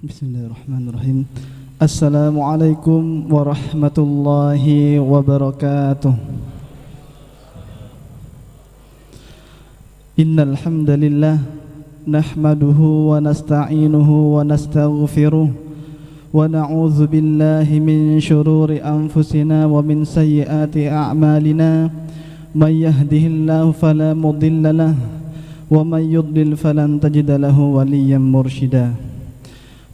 Bismillahirrahmanirrahim. Assalamualaikum warahmatullahi wabarakatuh. Innal hamdalillah nahmaduhu wa nasta'inuhu wa nastaghfiruh wa na'udzu billahi min shururi anfusina wa min sayyiati a'malina. May yahdihillahu fala mudilla lahu wa may yudlil falan tajida lahu waliyyan mursyida.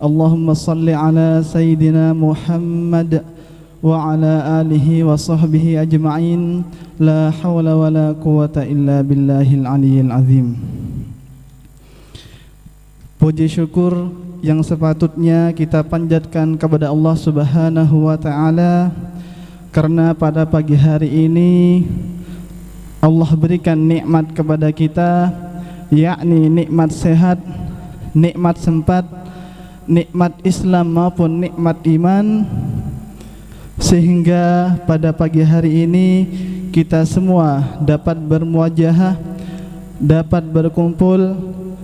Allahumma salli ala Sayyidina Muhammad wa ala alihi wa sahbihi ajma'in. La hawla wa la quwata illa billahil aliyyil azim. Puji syukur yang sepatutnya kita panjatkan kepada Allah Subhanahu wa ta'ala, karena pada pagi hari ini Allah berikan nikmat kepada kita, yakni nikmat sehat, nikmat sempat, nikmat Islam maupun nikmat iman, sehingga pada pagi hari ini kita semua dapat bermuajahah, dapat berkumpul,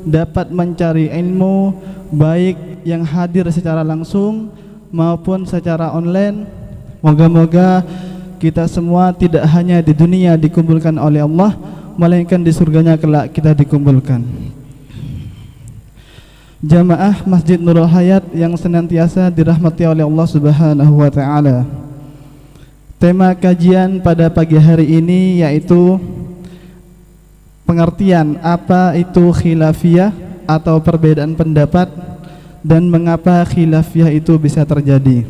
dapat mencari ilmu, baik yang hadir secara langsung maupun secara online. Moga-moga kita semua tidak hanya di dunia dikumpulkan oleh Allah, melainkan di surganya kelak kita dikumpulkan. Jamaah Masjid Nurul Hayat yang senantiasa dirahmati oleh Allah Subhanahu wa ta'ala. Tema kajian pada pagi hari ini yaitu pengertian apa itu khilafiyah atau perbedaan pendapat dan mengapa khilafiyah itu bisa terjadi.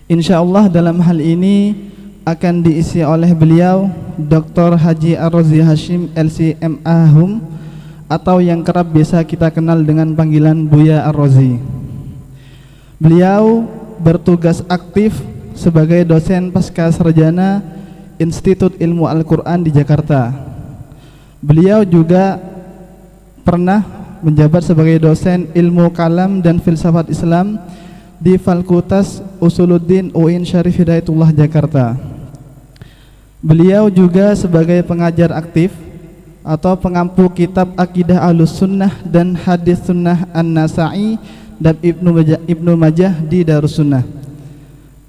InsyaAllah dalam hal ini akan diisi oleh beliau Dr. Haji Ar-Razi Hashim LC.MA Hum, atau yang kerap biasa kita kenal dengan panggilan Buya Ar-Razi. Beliau bertugas aktif sebagai dosen pasca sarjana Institut Ilmu Al-Quran di Jakarta. Beliau juga pernah menjabat sebagai dosen ilmu kalam dan filsafat Islam di Fakultas Usuluddin UIN Syarif Hidayatullah Jakarta. Beliau juga sebagai pengajar aktif atau pengampu kitab Akidah Ahlus Sunnah dan Hadis Sunnah An-Nasa'i dan Ibnu Majah di Darussunnah.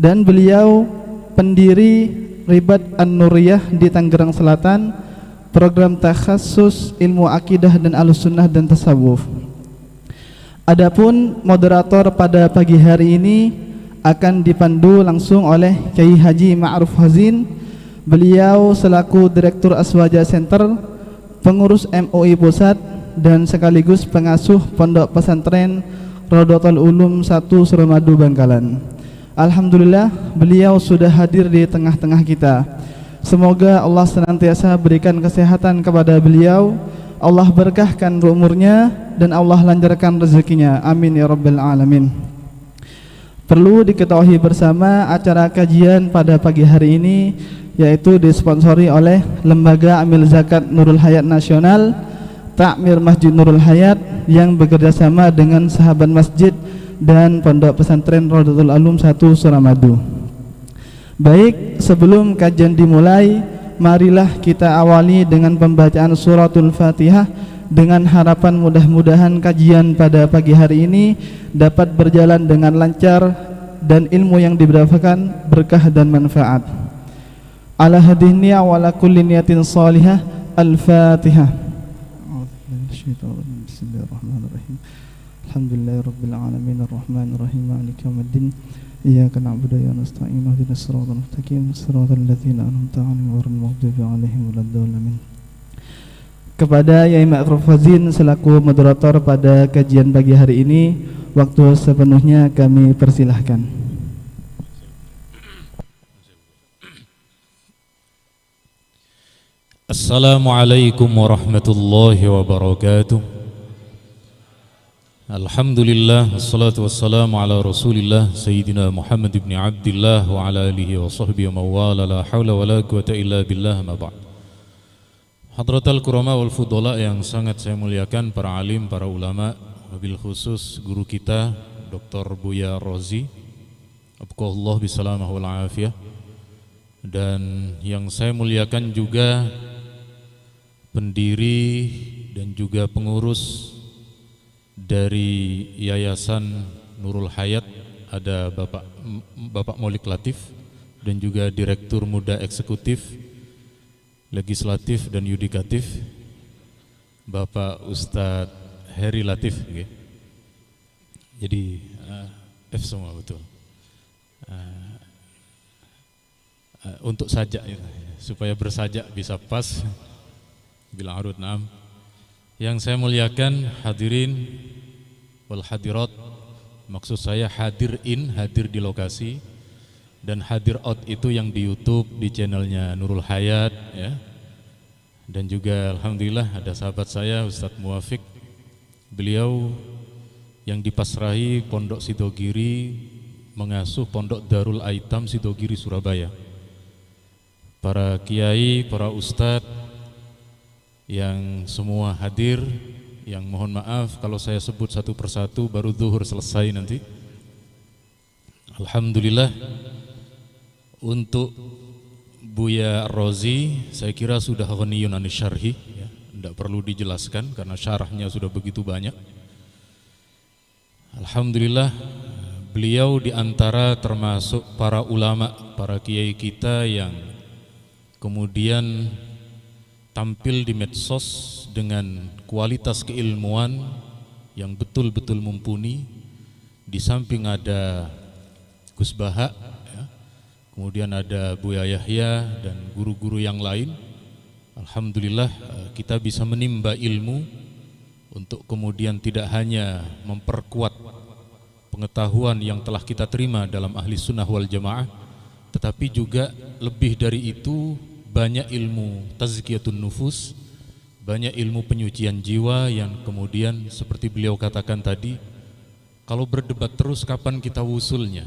Dan beliau pendiri Ribat An-Nuriyah di Tangerang Selatan, program takhasus ilmu akidah dan Ahlus Sunnah dan tasawuf. Adapun moderator pada pagi hari ini akan dipandu langsung oleh Kyai Haji Ma'ruf Hazin. Beliau selaku Direktur Aswaja Center, pengurus MUI Pusat, dan sekaligus pengasuh Pondok Pesantren Rodotul Ulum 1 Suramadu Bangkalan. Alhamdulillah beliau sudah hadir di tengah-tengah kita. Semoga Allah senantiasa berikan kesehatan kepada beliau, Allah berkahkan umurnya, dan Allah lancarkan rezekinya. Amin ya rabbal alamin. Perlu diketahui bersama, acara kajian pada pagi hari ini yaitu disponsori oleh Lembaga Amil Zakat Nurul Hayat Nasional, Takmir Masjid Nurul Hayat, yang bekerja sama dengan sahabat masjid dan Pondok Pesantren Rodotul Ulum 1 Suramadu. Baik, sebelum kajian dimulai, marilah kita awali dengan pembacaan suratul Fatihah, dengan harapan mudah-mudahan kajian pada pagi hari ini dapat berjalan dengan lancar dan ilmu yang didapatkan berkah dan manfaat. Ala hadhihi wa ala kulli niyatin salihah. Al-Fatihah. Bismillahirrahmanirrahim. Alhamdulillahirabbil alamin arrahmanir rahim maliki yaumiddin. Iyyaka na'budu wa nasta'inu ihdinas siratal mustaqim siratal ladzina an'amta 'alaihim ghairil maghdubi 'alaihim waladdallin. Kepada Yai Ma'ruf Hazin selaku moderator pada kajian pagi hari ini, waktu sepenuhnya kami persilahkan. Assalamualaikum warahmatullahi wabarakatuh. Alhamdulillah, wassalatu wassalamu ala rasulillah Sayyidina Muhammad ibn Abdillah wa ala alihi wa sahbihi wa mawala, la hawla wa la quwata illa billah, ma ba'd. Hadratal kurama wal fudala yang sangat saya muliakan, para alim, para ulama, wabil khusus guru kita Dr. Buya Ar-Razi, abqahullah bisalamah wal afiyah. Dan yang saya muliakan juga pendiri dan juga pengurus Dari Yayasan Nurul Hayat ada Bapak Maulik Latif, dan juga Direktur Muda Eksekutif, Legislatif dan Yudikatif, Bapak Ustadz Heri Latif. Jadi F semua betul. Untuk sajak ya, supaya bersajak bisa pas bilang harut naam. Yang saya muliakan hadirin wal hadirat, maksud saya hadir di lokasi, dan hadir out itu yang di YouTube di channelnya Nurul Hayat ya. Dan juga alhamdulillah ada sahabat saya Ustadz Muwafiq, beliau yang dipasrahi Pondok Sidogiri mengasuh Pondok Darul Aitam Sidogiri Surabaya. Para kiai, para ustadz yang semua hadir, yang mohon maaf kalau saya sebut satu persatu, baru zuhur selesai nanti. Alhamdulillah, untuk Buya Rozi saya kira sudah ghaniyun anis syarhi ya, tidak perlu dijelaskan karena syarahnya sudah begitu banyak. Alhamdulillah, beliau diantara termasuk para ulama, para kiai kita yang kemudian tampil di medsos dengan kualitas keilmuan yang betul-betul mumpuni. Di samping ada Gus Baha ya, kemudian ada Buya Yahya dan guru-guru yang lain. Alhamdulillah kita bisa menimba ilmu untuk kemudian tidak hanya memperkuat pengetahuan yang telah kita terima dalam ahli sunnah wal jamaah, tetapi juga lebih dari itu banyak ilmu tazkiyatun nufus, banyak ilmu penyucian jiwa yang kemudian seperti beliau katakan tadi, kalau berdebat terus kapan kita wusulnya?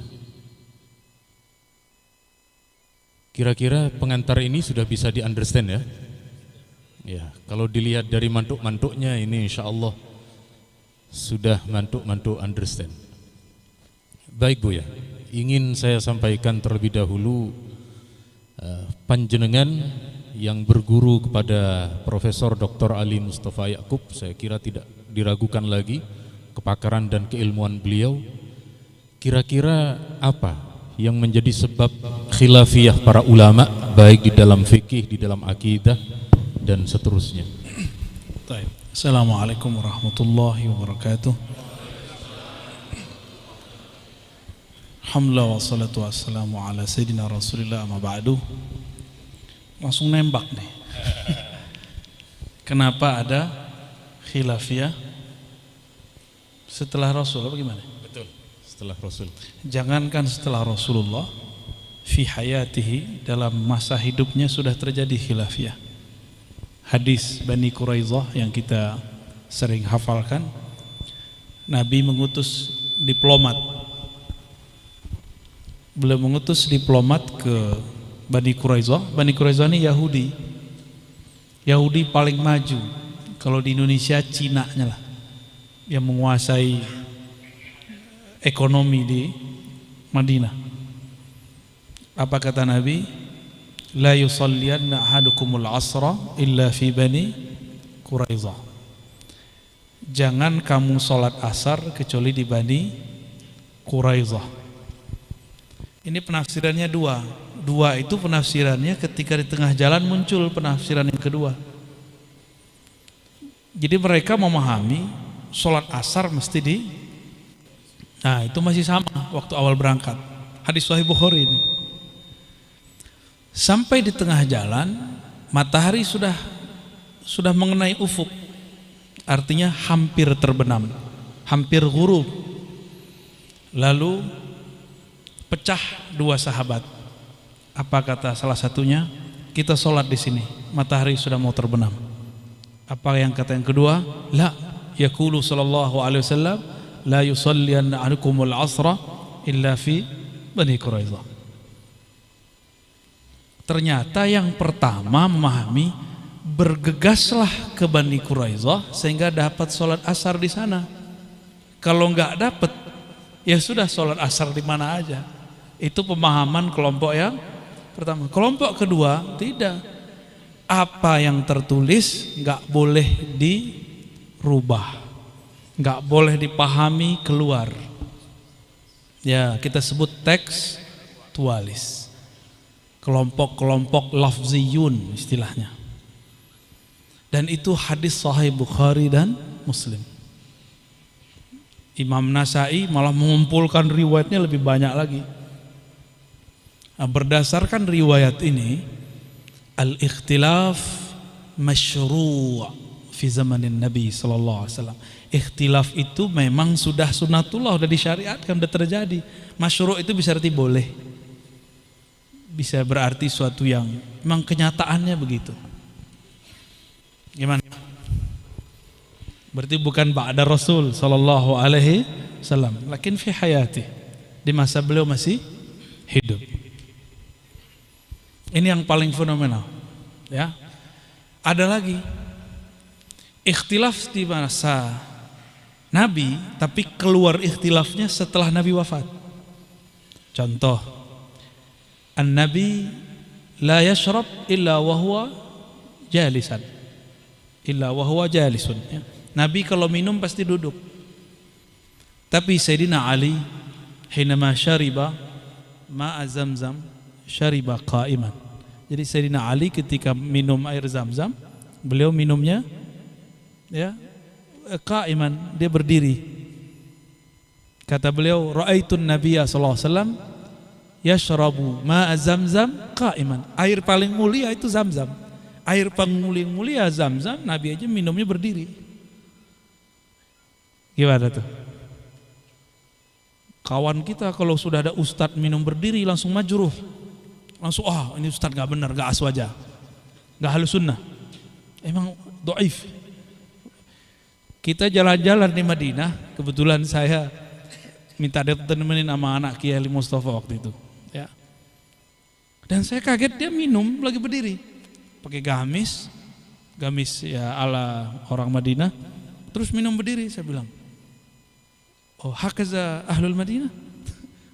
Kira-kira pengantar ini sudah bisa di-understand ya? Ya, kalau dilihat dari mantuk-mantuknya ini insya Allah sudah mantuk-mantuk understand. Baik Bu ya, ingin saya sampaikan terlebih dahulu, panjenengan yang berguru kepada Profesor Dr. Ali Mustafa Yaqub, saya kira tidak diragukan lagi kepakaran dan keilmuan beliau. Kira-kira apa yang menjadi sebab khilafiyah para ulama baik di dalam fikih, di dalam akidah dan seterusnya? Assalamualaikum warahmatullahi wabarakatuh. Alhamdulillah wassalatu wassalamu ala sayyidina Rasulillah amma ba'du. Langsung nembak nih. Kenapa ada khilafiyah setelah Rasul? Apa gimana? Betul, setelah Rasul. Jangankan setelah Rasulullah, fi hayatihi, dalam masa hidupnya sudah terjadi khilafiyah. Hadis Bani Quraidah yang kita sering hafalkan, Nabi mengutus diplomat. Beliau mengutus diplomat ke Bani Quraidah. Bani Quraidah ini Yahudi. Yahudi paling maju. Kalau di Indonesia Cina-nya lah yang menguasai ekonomi di Madinah. Apa kata Nabi? La yusalliyanna ahadukumul asra illa fi Bani Quraidah. Jangan kamu sholat asar kecuali di Bani Quraidah. Ini penafsirannya dua. Dua itu penafsirannya ketika di tengah jalan muncul penafsiran yang kedua. Jadi mereka memahami sholat asar mesti di, nah itu masih sama waktu awal berangkat. Hadis Sahih Bukhari ini. Sampai di tengah jalan matahari sudah mengenai ufuk, artinya hampir terbenam, hampir ghurub. Lalu pecah dua sahabat. Apa kata salah satunya? Kita sholat di sini, matahari sudah mau terbenam. Apa yang kata yang kedua? La yaqulu sallallahu alaihi wasallam la yusalliyanna ahadukumul asra illa fi Bani Quraidah. Ternyata yang pertama memahami, bergegaslah ke Bani Quraidah sehingga dapat sholat asar di sana. Kalau nggak dapat, ya sudah sholat asar di mana aja. Itu pemahaman kelompok yang pertama. Kelompok kedua tidak. Apa yang tertulis nggak boleh dirubah, nggak boleh dipahami keluar. Ya, kita sebut tekstualis. Kelompok-kelompok lafziyun istilahnya. Dan itu hadis sahih Bukhari dan Muslim. Imam Nasai malah mengumpulkan riwayatnya lebih banyak lagi. Nah, berdasarkan riwayat ini, al-ikhtilaf masyru' fi zamanin Nabi sallallahu alaihi wasallam. Ikhtilaf itu memang sudah sunatullah, sudah disyariatkan, sudah terjadi. Masyru' itu bisa arti boleh. Bisa berarti suatu yang memang kenyataannya begitu. Gimana? Berarti bukan ba'da Rasul sallallahu alaihi wasallam, lakin fi hayati, di masa beliau masih hidup. Ini yang paling fenomenal, ya. Ada lagi ikhtilaf di masa Nabi, tapi keluar ikhtilafnya setelah Nabi wafat. Contoh, an-Nabi la yashrab illa wa huwa jalisan, illa wa huwa jalisun, ya. Nabi kalau minum pasti duduk. Tapi Sayyidina Ali hinama syariba ma'a Zamzam syariba qa'iman. Jadi Sayyidina Ali ketika minum air Zamzam, beliau minumnya ya qa'iman, dia berdiri. Kata beliau, ra'aitun nabiyya sallallahu alaihi wasallam yashrabu ma'a Zamzam qa'iman. Air paling mulia itu Zamzam. Air paling mulia Zamzam, Nabi aja minumnya berdiri. Gimana tuh? Kawan kita kalau sudah ada ustadz minum berdiri langsung majruh, langsung ini ustadz gak benar, gak aswaja, gak halus sunnah, emang do'if. Kita jalan-jalan di Madinah, kebetulan saya minta ditemenin sama anak Kiai Mustafa waktu itu, ya. Dan saya kaget dia minum lagi berdiri, pakai gamis ya ala orang Madinah, terus minum berdiri. Saya bilang, oh hakaza ahlul Madinah,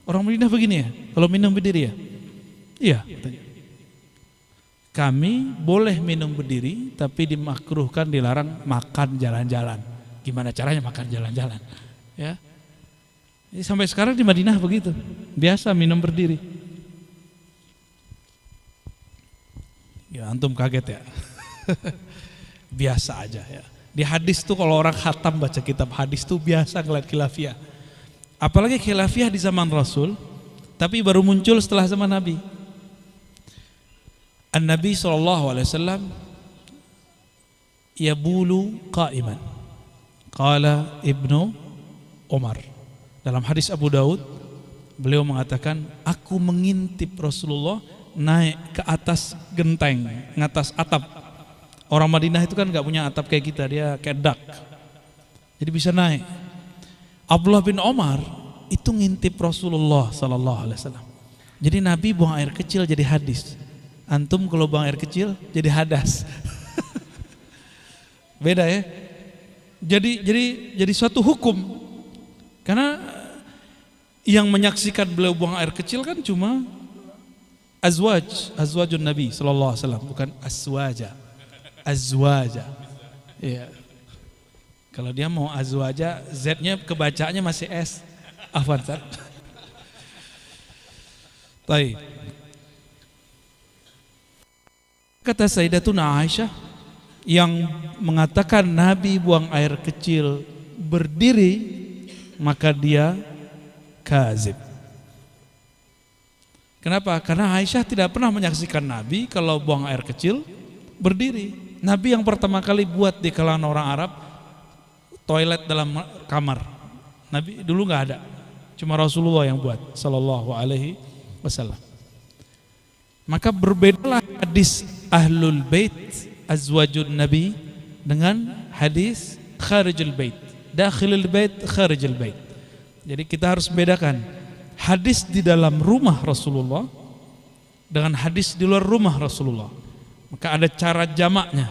orang Madinah begini ya, kalau minum berdiri ya? Iya. Kami boleh minum berdiri, tapi dimakruhkan, dilarang makan jalan-jalan. Gimana caranya makan jalan-jalan? Ya. Jadi sampai sekarang di Madinah begitu, biasa minum berdiri. Ya antum kaget ya? Biasa aja ya. Di hadis tuh kalau orang khatam baca kitab hadis tuh biasa ngeliat khilafiyah. Apalagi khilafiyah di zaman Rasul, tapi baru muncul setelah zaman Nabi. An-Nabi SAW yabulu qa'iman. Qala Ibnu Umar. Dalam hadis Abu Daud, beliau mengatakan, aku mengintip Rasulullah naik ke atas genteng, ngatas atap. Orang Madinah itu kan gak punya atap kayak kita, dia kayak dak. Jadi bisa naik. Abdullah bin Umar itu ngintip Rasulullah sallallahu alaihi wasallam. Jadi Nabi buang air kecil jadi hadis. Antum kalau buang air kecil jadi hadas. Beda ya. Jadi suatu hukum. Karena yang menyaksikan beliau buang air kecil kan cuma azwajun Nabi sallallahu alaihi wasallam, bukan azwaja. Iya. Kalau dia mau azwaja, Z-nya kebacaannya masih S. Afwan, Ustaz. Baik. Kata Sayyidatuna Aisyah yang mengatakan Nabi buang air kecil berdiri, maka dia kazib. Kenapa? Karena Aisyah tidak pernah menyaksikan Nabi kalau buang air kecil berdiri. Nabi yang pertama kali buat di kalangan orang Arab toilet dalam kamar. Nabi dulu nggak ada, cuma Rasulullah yang buat sallallahu alaihi wasallam. Maka berbedalah hadis ahlul bait azwajun Nabi dengan hadis kharijul bait, dakhilul bait, kharijul bait. Jadi kita harus membedakan hadis di dalam rumah Rasulullah dengan hadis di luar rumah Rasulullah. Maka ada cara jamaknya.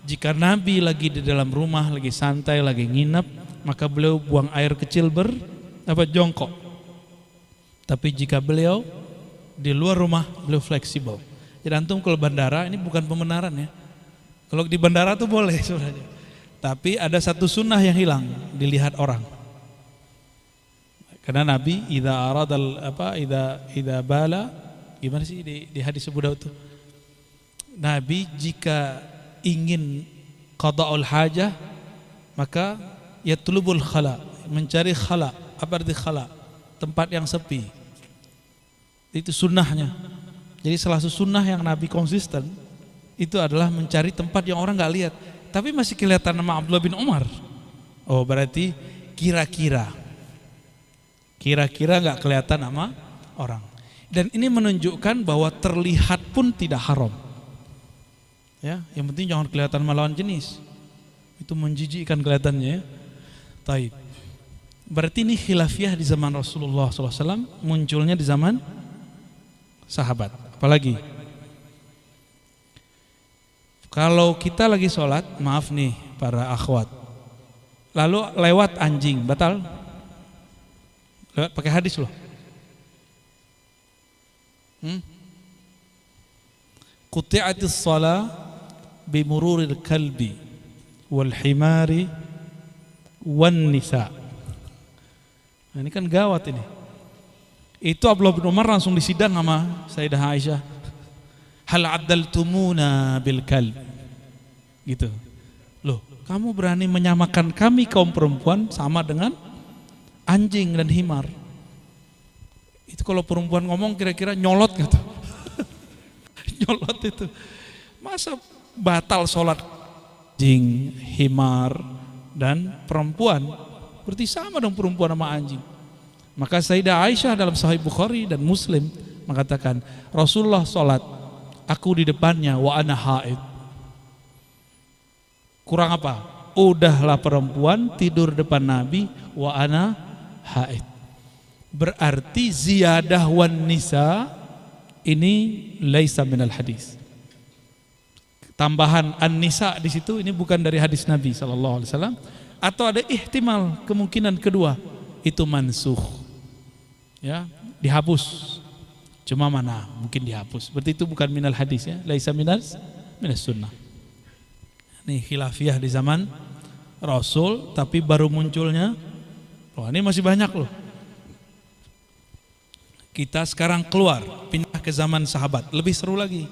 Jika Nabi lagi di dalam rumah, lagi santai, lagi nginap, maka beliau buang air kecil jongkok. Tapi jika beliau di luar rumah, beliau fleksibel. Jadi antum kalau bandara, ini bukan pembenaran ya. Kalau di bandara tuh boleh sebenarnya. Tapi ada satu sunnah yang hilang, dilihat orang. Karena Nabi idza bala, gimana sih di hadis Abu Daud itu? Nabi jika ingin qada'ul hajah maka yatlubul khala, mencari khala. Apa arti khala? Tempat yang sepi. Itu sunnahnya. Jadi salah satu sunnah yang Nabi konsisten itu adalah mencari tempat yang orang nggak lihat, tapi masih kelihatan nama Abdullah bin Umar. Oh, berarti kira-kira nggak kelihatan nama orang. Dan ini menunjukkan bahwa terlihat pun tidak haram. Ya, yang penting jangan kelihatan melawan jenis. Itu menjijikkan kelihatannya. Taib. Berarti ini khilafiyah di zaman Rasulullah SAW, munculnya di zaman sahabat. Apalagi kalau kita lagi sholat, maaf nih para akhwat, lalu lewat anjing, batal? Lewat pakai hadis loh. Quti'atis shalah bimururil kalbi wal himari wan nisa. Nah, ini kan gawat ini. Itu Abdullah bin Umar langsung disidang sama Sayyidah Aisyah. Hal addaltumuna bil kalb. Gitu. Loh, kamu berani menyamakan kami kaum perempuan sama dengan anjing dan himar. Itu kalau perempuan ngomong kira-kira nyolot gitu. Nyolot itu. Masa batal sholat anjing, himar dan perempuan? Berarti sama dong perempuan sama anjing. Maka Sayyidah Aisyah dalam Sahih Bukhari dan Muslim mengatakan, Rasulullah sholat, aku di depannya, wa ana haid. Kurang apa? Udahlah perempuan tidur depan Nabi, wa ana haid. Berarti ziyadah wan nisa ini laisa minal hadis. Tambahan an-nisa di situ ini bukan dari hadis Nabi sallallahu alaihi wasallam, atau ada ihtimal kemungkinan kedua itu mansukh. Ya, dihapus. Cuma mana mungkin dihapus. Berarti itu bukan minal hadis ya, laisa minas sunnah. Nih khilafiyah di zaman Rasul tapi baru munculnya. Oh, ini masih banyak loh. Kita sekarang keluar, pindah ke zaman sahabat, lebih seru lagi.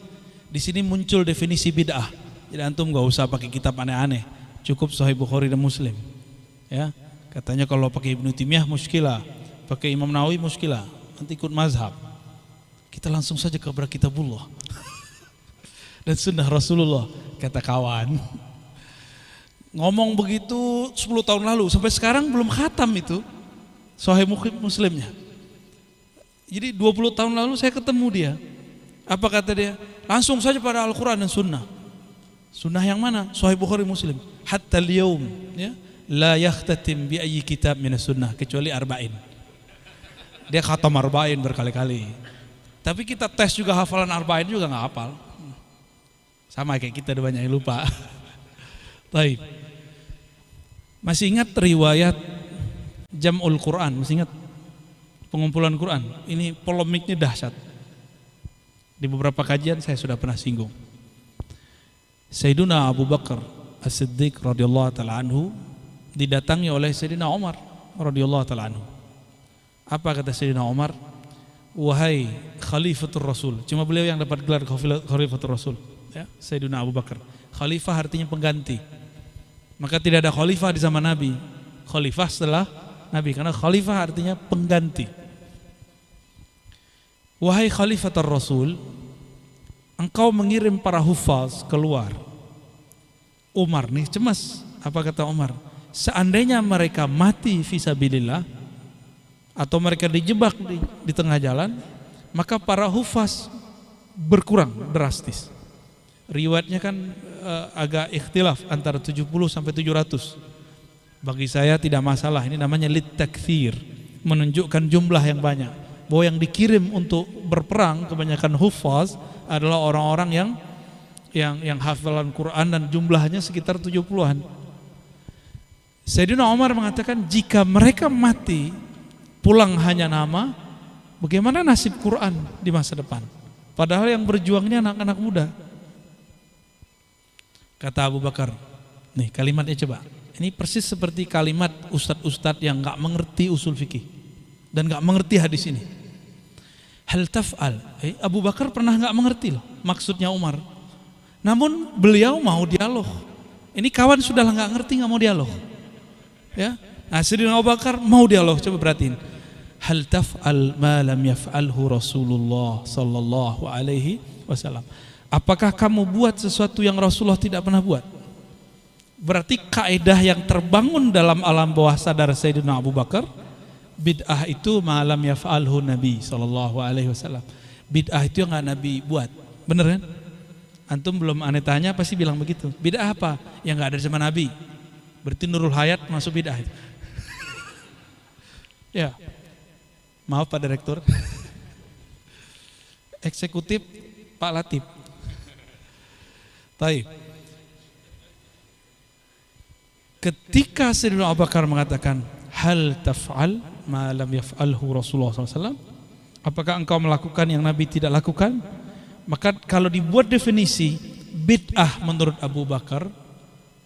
Di sini muncul definisi bid'ah. Jadi antum gak usah pakai kitab aneh-aneh, cukup Sahih Bukhari dan Muslim. Ya, katanya kalau pakai Ibnu Taimiyah muskilah, pakai Imam Nawawi muskilah, nanti ikut mazhab. Kita langsung saja ke kitabullah dan sunnah Rasulullah, kata kawan. Ngomong begitu 10 tahun lalu, sampai sekarang belum khatam itu Sahih Muslimnya. Jadi 20 tahun lalu saya ketemu dia. Apa kata dia? Langsung saja pada Al-Quran dan Sunnah. Sunnah yang mana? Sahih Bukhari Muslim. Hatta al-yawm, ya, la yakhtatim bi ayyi kitab minas sunnah kecuali arba'in. Dia khatam arba'in berkali-kali. Tapi kita tes juga hafalan arba'in juga nggak hafal. Sama kayak kita, ada banyak yang lupa. Baik. Masih ingat riwayat Jam'ul Quran? Masih ingat pengumpulan Quran? Ini polemiknya dahsyat. Di beberapa kajian saya sudah pernah singgung. Sayyiduna Abu Bakar As-Siddiq radhiyallahu taala anhu didatangi oleh Sayyidina Umar radhiyallahu taala anhu. Apa kata Sayyidina Umar? Wahai Khalifatul Rasul. Cuma beliau yang dapat gelar Khalifatul Rasul, ya, Sayyidina Abu Bakar. Khalifah artinya pengganti. Maka tidak ada khalifah di zaman Nabi. Khalifah setelah Nabi, karena khalifah artinya pengganti. Wahai Khalifatul Rasul, engkau mengirim para hufaz keluar. Umar nih cemas. Apa kata Umar? Seandainya mereka mati fisabilillah atau mereka dijebak di tengah jalan, maka para hufaz berkurang drastis. Riwayatnya kan agak ikhtilaf antara 70 sampai 700. Bagi saya tidak masalah, ini namanya litakthir, menunjukkan jumlah yang banyak. Bahwa yang dikirim untuk berperang kebanyakan hufaz adalah orang-orang yang hafalan Quran dan jumlahnya sekitar 70-an. Sayyidina Umar mengatakan jika mereka mati pulang hanya nama, bagaimana nasib Quran di masa depan? Padahal yang berjuangnya anak-anak muda. Kata Abu Bakar, Nih kalimatnya coba. Ini persis seperti kalimat ustadz-ustadz yang gak mengerti usul fikih dan gak mengerti hadis ini. Hal taf'al. Abu Bakar pernah gak mengerti loh maksudnya Umar. Namun beliau mau dialog. Ini kawan sudah gak ngerti, gak mau dialog. Ya. Nah, Sayyidina Abu Bakar mau dialog. Coba perhatiin. Hal taf'al ma lam yaf'alhu Rasulullah sallallahu alaihi wasallam. Apakah kamu buat sesuatu yang Rasulullah tidak pernah buat? Berarti kaidah yang terbangun dalam alam bawah sadar Sayyidina Abu Bakar, bid'ah itu malam yaf'alhu Nabi sallallahu alaihi wasallam. Bid'ah itu yang enggak Nabi buat. Bener kan? Antum belum aneh tanya pasti bilang begitu. Bid'ah apa? Yang enggak ada zaman Nabi. Berarti Nurul Hayat masuk bid'ah itu. Ya. Maaf Pak Direktur. Eksekutif Pak Latif. Baik. Ketika Sayyidina Abu Bakar mengatakan hal taf'al ma lam yaf'alhu Rasulullah SAW, apakah engkau melakukan yang Nabi tidak lakukan? Maka kalau dibuat definisi bid'ah menurut Abu Bakar,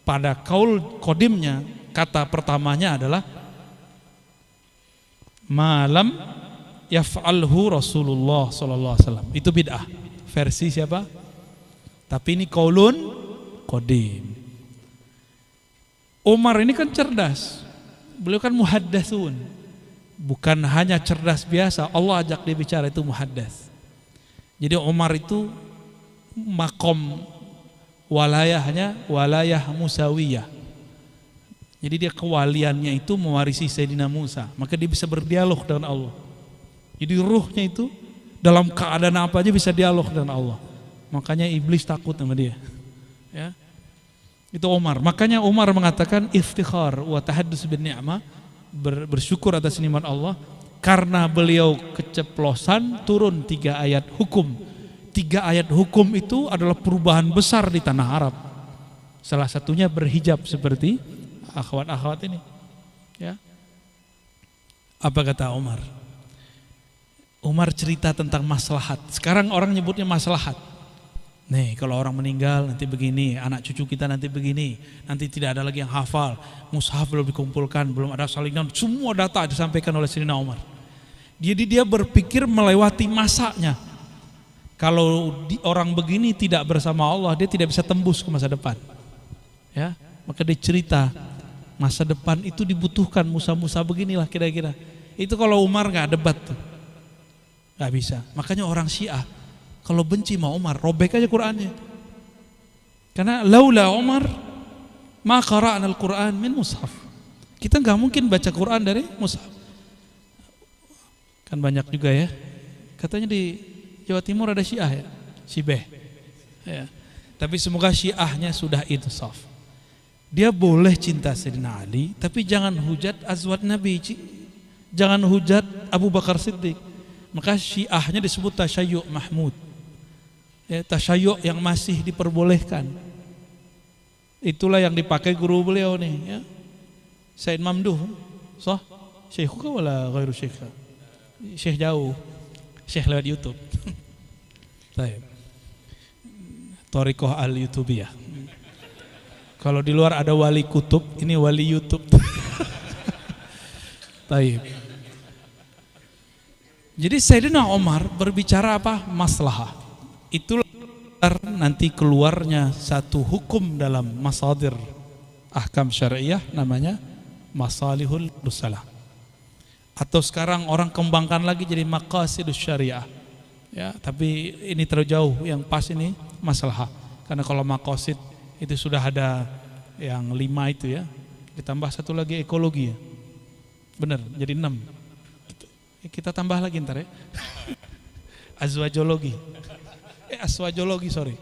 pada kaul kodimnya kata pertamanya adalah ma lam yaf'alhu Rasulullah SAW. Itu bid'ah. Versi siapa? Tapi ini kaulun kodim. Umar ini kan cerdas. Beliau kan muhaddatsun. Bukan hanya cerdas biasa, Allah ajak dia bicara, itu muhaddats. Jadi Umar itu makom walayahnya walayah musawiyah. Jadi dia kewaliannya itu mewarisi Sayyidina Musa, maka dia bisa berdialog dengan Allah. Jadi ruhnya itu dalam keadaan apa aja bisa dialog dengan Allah. Makanya iblis takut sama dia. Ya. Itu Umar. Makanya Umar mengatakan iftikhar wa tahaddus bin ni'mah, bersyukur atas nikmat Allah, karena beliau keceplosan turun 3 ayat hukum. 3 ayat hukum itu adalah perubahan besar di tanah Arab. Salah satunya berhijab seperti akhwat-akhwat ini. Ya. Apa kata Umar? Umar cerita tentang maslahat. Sekarang orang nyebutnya maslahat. Nih, kalau orang meninggal nanti begini, anak cucu kita nanti begini, nanti tidak ada lagi yang hafal, mushaf belum dikumpulkan, belum ada salinan, semua data disampaikan oleh Sayyidina Umar. Jadi dia berpikir melewati masanya. Kalau orang begini tidak bersama Allah, dia tidak bisa tembus ke masa depan. Ya, maka dia cerita masa depan itu dibutuhkan Musa-Musa beginilah kira-kira. Itu kalau Umar nggak debat tuh, nggak bisa. Makanya orang Syiah kalau benci sama Umar, robek aja Qur'annya. Karena laula Umar ma qara'na al-Qur'an min mushaf. Kita nggak mungkin baca Qur'an dari mushaf. Kan banyak juga ya. Katanya di Jawa Timur ada Syiah ya, Sibeh. Ya. Tapi semoga Syiahnya sudah insaf. Dia boleh cinta Sayyidina Ali, tapi jangan hujat azwaj Nabi. Jangan hujat Abu Bakar Siddiq. Maka Syiahnya disebut tasyayyu' Mahmud. Ya, tasyayyu' yang masih diperbolehkan. Itulah yang dipakai guru beliau nih, ya. Said Mamduh. Sah? Syekhuka wala ghairu syekha? Syekh jauh. Syekh lewat YouTube. Baik. Thariqah al-YouTubiyah. Kalau di luar ada wali kutub, ini wali YouTube. Baik. Jadi Sayyidina Umar berbicara apa? Maslahah. Itulah nanti keluarnya satu hukum dalam masadir ahkam syariah, namanya masalihul musalah. Atau sekarang orang kembangkan lagi jadi maqasidus syariah. Ya, tapi ini terlalu jauh, yang pas ini maslahah. Karena kalau maqasid itu sudah ada yang 5 itu ya. Ditambah satu lagi ekologi ya. Benar, jadi 6. Kita tambah lagi ntar ya. Azwajologi. Aswajologi, sorry.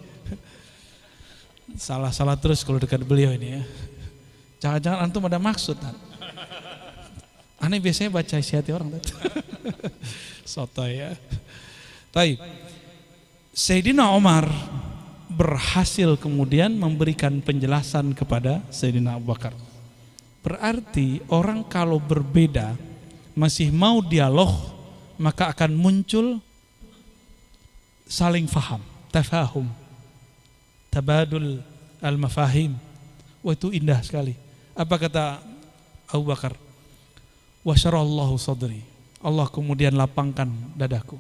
Salah terus kalau dekat beliau ini ya. Jangan-jangan antum ada maksud. Aneh biasanya baca isi hati orang. Sotoy ya. Baik. Sayyidina Umar berhasil kemudian memberikan penjelasan kepada Sayyidina Abu Bakar. Berarti orang kalau berbeda masih mau dialog, maka akan muncul saling faham, tafahum, tabadul al-mafahim, Wah, itu indah sekali. Apa kata Abu Bakar? Wa syarallahu sadri. Allah kemudian lapangkan dadaku.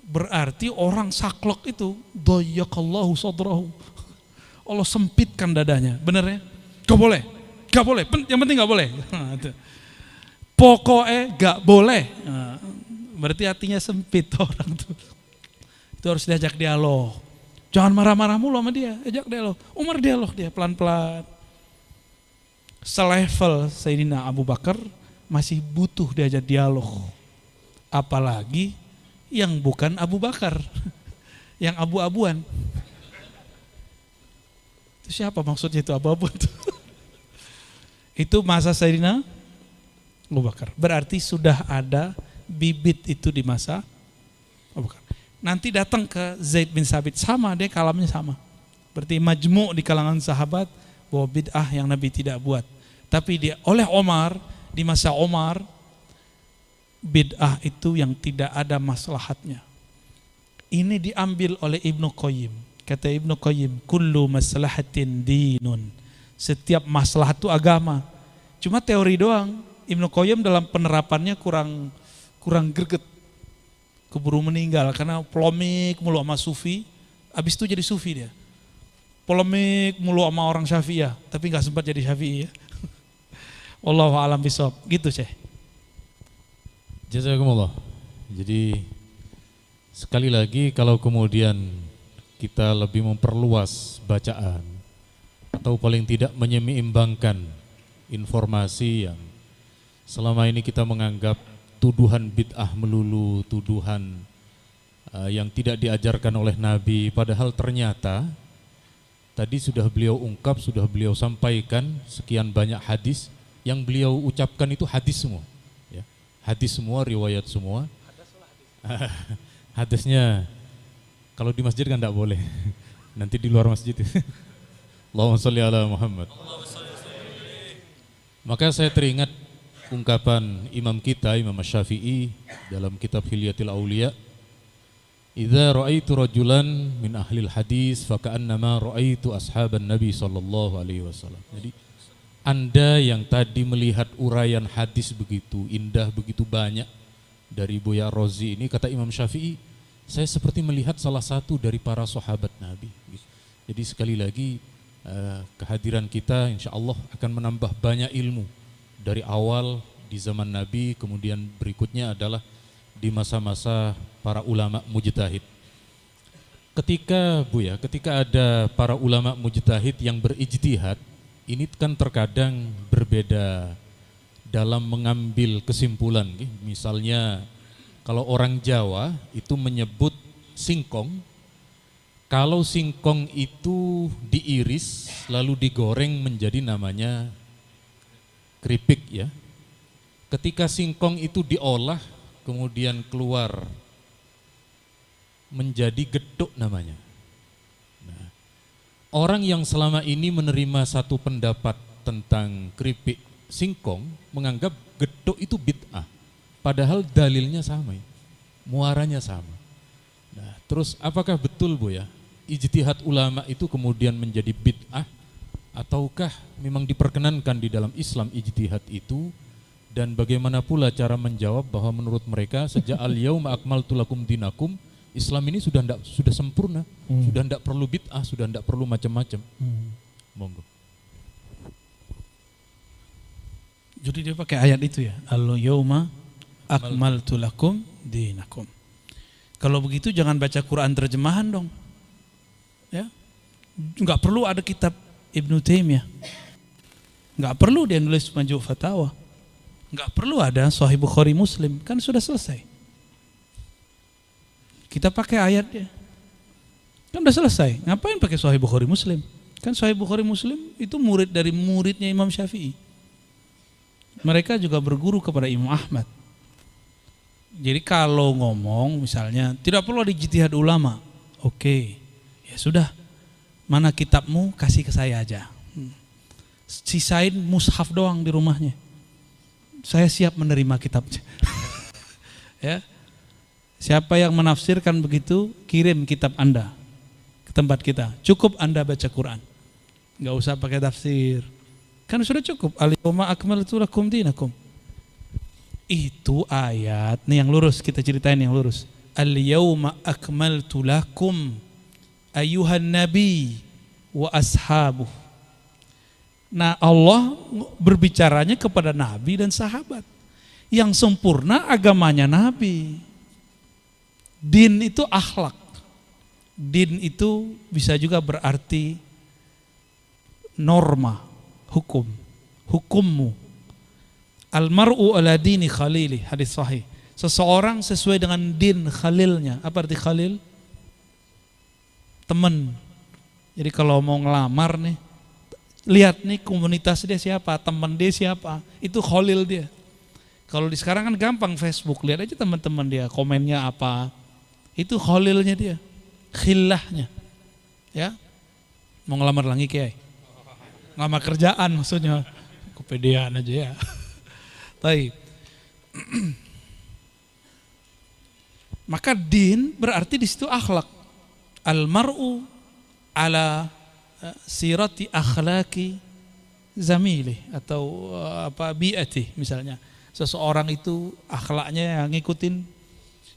Berarti orang saklek itu dayyaqallahu sadrahu. Allah sempitkan dadanya. Benar ya? Gak boleh. Gak boleh. Yang penting gak boleh. Pokoknya gak boleh. Berarti hatinya sempit orang tuh. Itu harus diajak dialog. Jangan marah-marah mulu sama dia, ajak dialog. Umar dialog dia pelan-pelan. Selevel Sayyidina Abu Bakar masih butuh diajak dialog. Apalagi yang bukan Abu Bakar, yang abu-abuan. Itu siapa maksudnya itu abu-abuan? Itu masa Sayyidina Abu Bakar. Berarti sudah ada bibit itu di masa Abu Bakar. Nanti datang ke Zaid bin Sabit, sama, dia kalamnya sama. Berarti majmu' di kalangan sahabat bahwa bid'ah yang Nabi tidak buat. Tapi dia oleh Omar, di masa Omar, bid'ah itu yang tidak ada maslahatnya. Ini diambil oleh Ibnu Qayyim. Kata Ibnu Qayyim, kullu maslahatin dinun. Setiap maslahat itu agama. Cuma teori doang. Ibnu Qayyim dalam penerapannya kurang greget. Keburu meninggal karena polemik mulu sama sufi, habis itu jadi sufi dia. Polemik mulu sama orang Syafi'iyah, tapi nggak sempat jadi Syafi'i ya. Wallahu a'lam bishawab. Gitu, Syekh. Jazakumullah. Jadi sekali lagi kalau kemudian kita lebih memperluas bacaan atau paling tidak menyeimbangkan informasi yang selama ini kita menganggap tuduhan bid'ah melulu, tuduhan yang tidak diajarkan oleh Nabi, padahal ternyata tadi sudah beliau ungkap, sudah beliau sampaikan sekian banyak hadis yang beliau ucapkan itu hadis semua, ya. Hadis semua, riwayat semua. Hadisnya kalau di masjid kan tidak boleh, nanti di luar masjid. Allahumma sholli ala Muhammad. Maka saya teringat ungkapan imam kita, Imam Syafi'i dalam kitab Hilyatul Auliya, idza ra'aitu rajulan min ahlil hadis faka'annama ra'aitu ashaban Nabi sallallahu alaihi wasallam. Jadi Anda yang tadi melihat uraian hadis begitu indah, begitu banyak dari Buya Rozi ini, kata Imam Syafi'i, saya seperti melihat salah satu dari para sahabat Nabi. Jadi sekali lagi kehadiran kita insyaallah akan menambah banyak ilmu dari awal di zaman Nabi, kemudian berikutnya adalah di masa-masa para ulama mujtahid. Ketika ada para ulama mujtahid yang berijtihad, ini kan terkadang berbeda dalam mengambil kesimpulan. Misalnya kalau orang Jawa itu menyebut singkong, kalau singkong itu diiris lalu digoreng menjadi namanya keripik ya. Ketika singkong itu diolah kemudian keluar menjadi gedok namanya. Nah, orang yang selama ini menerima satu pendapat tentang keripik singkong menganggap gedok itu bid'ah, padahal dalilnya sama, muaranya sama. Nah, terus apakah betul Bu ya, ijtihad ulama itu kemudian menjadi bid'ah, ataukah memang diperkenankan di dalam Islam ijtihad itu? Dan bagaimana pula cara menjawab bahwa menurut mereka sejak al-yauma akmaltu lakum dinakum, Islam ini sudah sempurna, sudah tidak perlu bid'ah, sudah tidak perlu macam-macam. Monggo. Jadi dia pakai ayat itu ya, al-yauma akmaltu lakum dinakum. Kalau begitu jangan baca Quran terjemahan dong. Ya. Enggak perlu ada kitab Ibnu Taimiyah. Enggak perlu dia nulis Majmu' Fatawa. Enggak perlu ada Sahih Bukhari Muslim, kan sudah selesai. Kita pakai ayatnya, kan udah selesai. Ngapain pakai Sahih Bukhari Muslim? Kan Sahih Bukhari Muslim itu murid dari muridnya Imam Syafi'i. Mereka juga berguru kepada Imam Ahmad. Jadi kalau ngomong misalnya tidak perlu ada ijtihad ulama, oke, ya sudah. Mana kitabmu, kasih ke saya aja. Sisain mushaf doang di rumahnya. Saya siap menerima kitabnya. Ya. Siapa yang menafsirkan begitu, kirim kitab Anda ke tempat kita. Cukup Anda baca Quran. Nggak usah pakai tafsir. Kan sudah cukup. Al-yawma akmaltu lakum dinakum. Itu ayat. Nih yang lurus, kita ceritain yang lurus. Al-yawma akmaltu lakum ayuhan nabi wa ashabuh. Nah, Allah berbicaranya kepada nabi dan sahabat. Yang sempurna agamanya nabi. Din itu akhlak. Din itu bisa juga berarti norma, hukum, hukummu. Almar'u ala dini khalili, hadis sahih. Seseorang sesuai dengan din khalilnya. Apa arti khalil? Teman. Jadi kalau mau ngelamar nih, lihat nih komunitas dia siapa, teman dia siapa, itu khalil dia. Kalau di sekarang kan gampang Facebook, lihat aja teman-teman dia, komennya apa, itu khalilnya dia, khillahnya. Ya, mau ngelamar lagi kiai? Ngelamar kerjaan maksudnya, kepedean aja ya. Baik. Maka din berarti di situ akhlak. Al-mar'u ala sirati akhlaki zamili atau bi'ati misalnya. Seseorang itu akhlaknya yang ngikutin.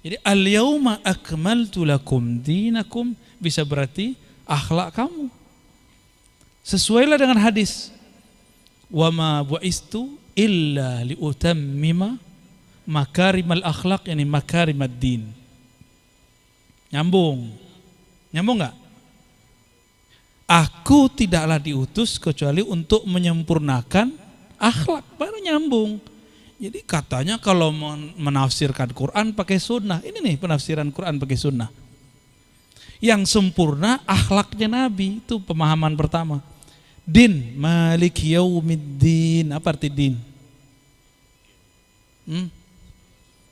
Jadi al-yauma akmaltu lakum dinakum bisa berarti akhlak kamu. Sesuailah dengan hadis. Wa ma bu'istu illa liutammima makarimal akhlak, yani makarimad din. Nyambung enggak? Aku tidaklah diutus kecuali untuk menyempurnakan akhlak, baru nyambung. Jadi katanya kalau menafsirkan Quran pakai sunnah, ini nih penafsiran Quran pakai sunnah. Yang sempurna akhlaknya Nabi, itu pemahaman pertama. Din, malik yaumiddin, apa arti din?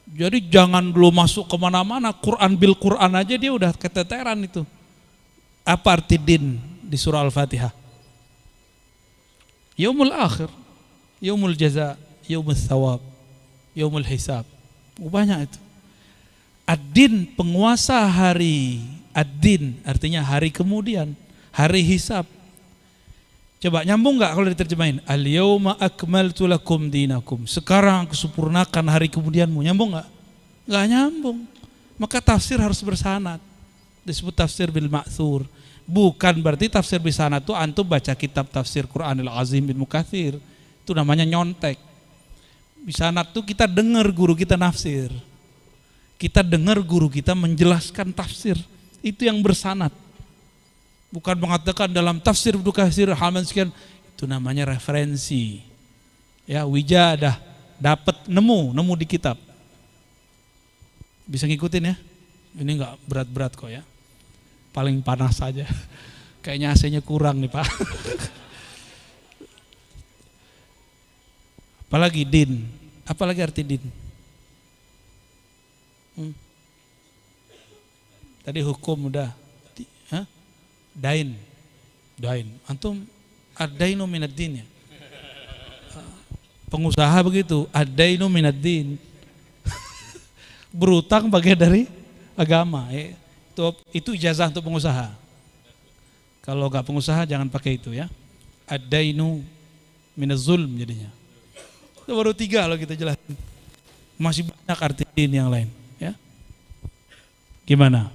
Jadi jangan dulu masuk kemana-mana, Quran bil Quran aja dia udah keteteran itu. Apa arti din di surah Al-Fatihah? Yaumul akhir, yaumul jaza, yaumul thawab, yaumul hisab. Banyak itu. Ad-din, penguasa hari. Ad-din artinya hari kemudian, hari hisab. Coba nyambung enggak kalau diterjemahin? Al-yauma akmaltu lakum dinakum. Sekarang aku sempurnakan hari kemudianmu. Nyambung enggak? Enggak nyambung. Maka tafsir harus bersanad. Disebut tafsir bil ma'thur. Bukan berarti tafsir bil sanad itu antum baca kitab tafsir Quranil Azim bin Mukatsir. Itu namanya nyontek. Di sanad itu kita dengar guru kita nafsir. Kita dengar guru kita menjelaskan tafsir. Itu yang bersanad. Bukan mengatakan dalam tafsir Ibnu Katsir halaman sekian, itu namanya referensi. Ya, wijadah, dapat nemu di kitab. Bisa ngikutin ya? Ini enggak berat-berat kok ya. Paling panas saja. Kayaknya AC-nya kurang nih, Pak. Apalagi din. Apalagi arti din? Tadi hukum udah. Hah? Dain. Antum ad-dainu minad din ya. Pengusaha begitu, ad-dainu minad din. Berutang bagian dari agama. Itu ijazah untuk pengusaha. Kalau enggak pengusaha jangan pakai itu ya. Ad-dainu minaz zulm jadinya. Itu baru 3 kalau kita jelasin. Masih banyak arti din yang lain ya. Gimana?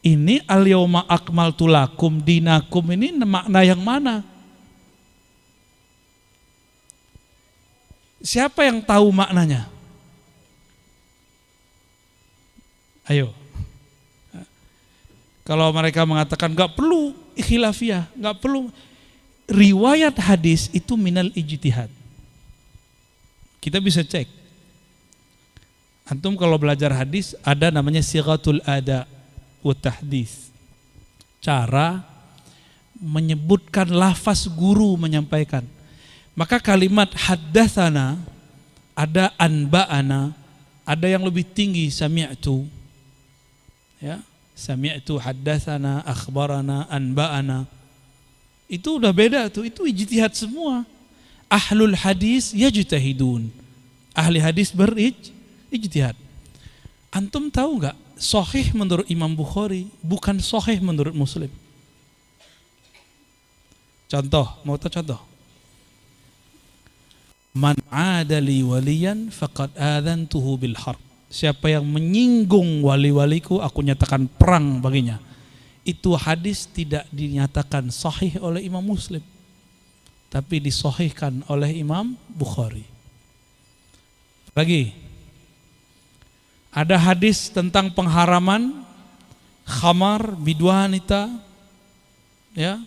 Ini al-yauma akmaltu lakum dinakum ini makna yang mana? Siapa yang tahu maknanya? Ayo. Kalau mereka mengatakan enggak perlu khilafiyah, enggak perlu, riwayat hadis itu minal ijtihad. Kita bisa cek. Antum kalau belajar hadis ada namanya sighatul ada wa tahdits. Cara menyebutkan lafaz guru menyampaikan. Maka kalimat haddatsana, ada anba'ana, ada yang lebih tinggi sami'tu. Ya, sami'tu haddatsana, akhbarana, anba'ana. Itu udah beda tuh, itu ijtihad semua. Ahlul hadis yajtahidun. Ahli hadis berijtihad. Antum tahu enggak, sahih menurut Imam Bukhari bukan sahih menurut Muslim. Contoh, mau tahu contoh? Man adali waliyan faqad adzantuhu bil harb. Siapa yang menyinggung wali-waliku, aku nyatakan perang baginya. Itu hadis tidak dinyatakan sahih oleh Imam Muslim, tapi disahihkan oleh Imam Bukhari. Lagi, ada hadis tentang pengharaman khamar bidwanita, ya,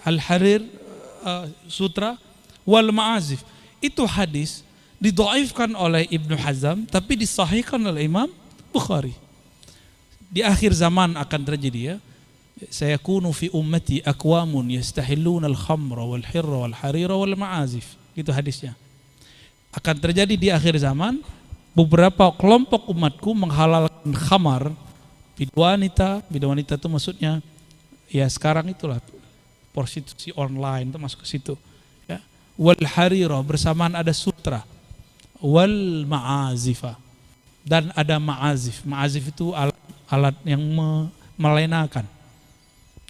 al-harir, sutra wal ma'azif. Itu hadis didhaifkan oleh Ibnu Hazm tapi disahihkan oleh Imam Bukhari. Di akhir zaman akan terjadi, ya, sayakunu fi ummati aqwamun yastahilluna al-khamra wal hirra wal harira wal ma'azif. Itu hadisnya. Akan terjadi di akhir zaman beberapa kelompok umatku menghalalkan khamar, bidwanita itu maksudnya ya sekarang itulah prostitusi online, itu masuk ke situ, ya. Wal harira, bersamaan ada sutra, wal ma'azifa, dan ada ma'azif. Ma'azif itu alat yang melenakan,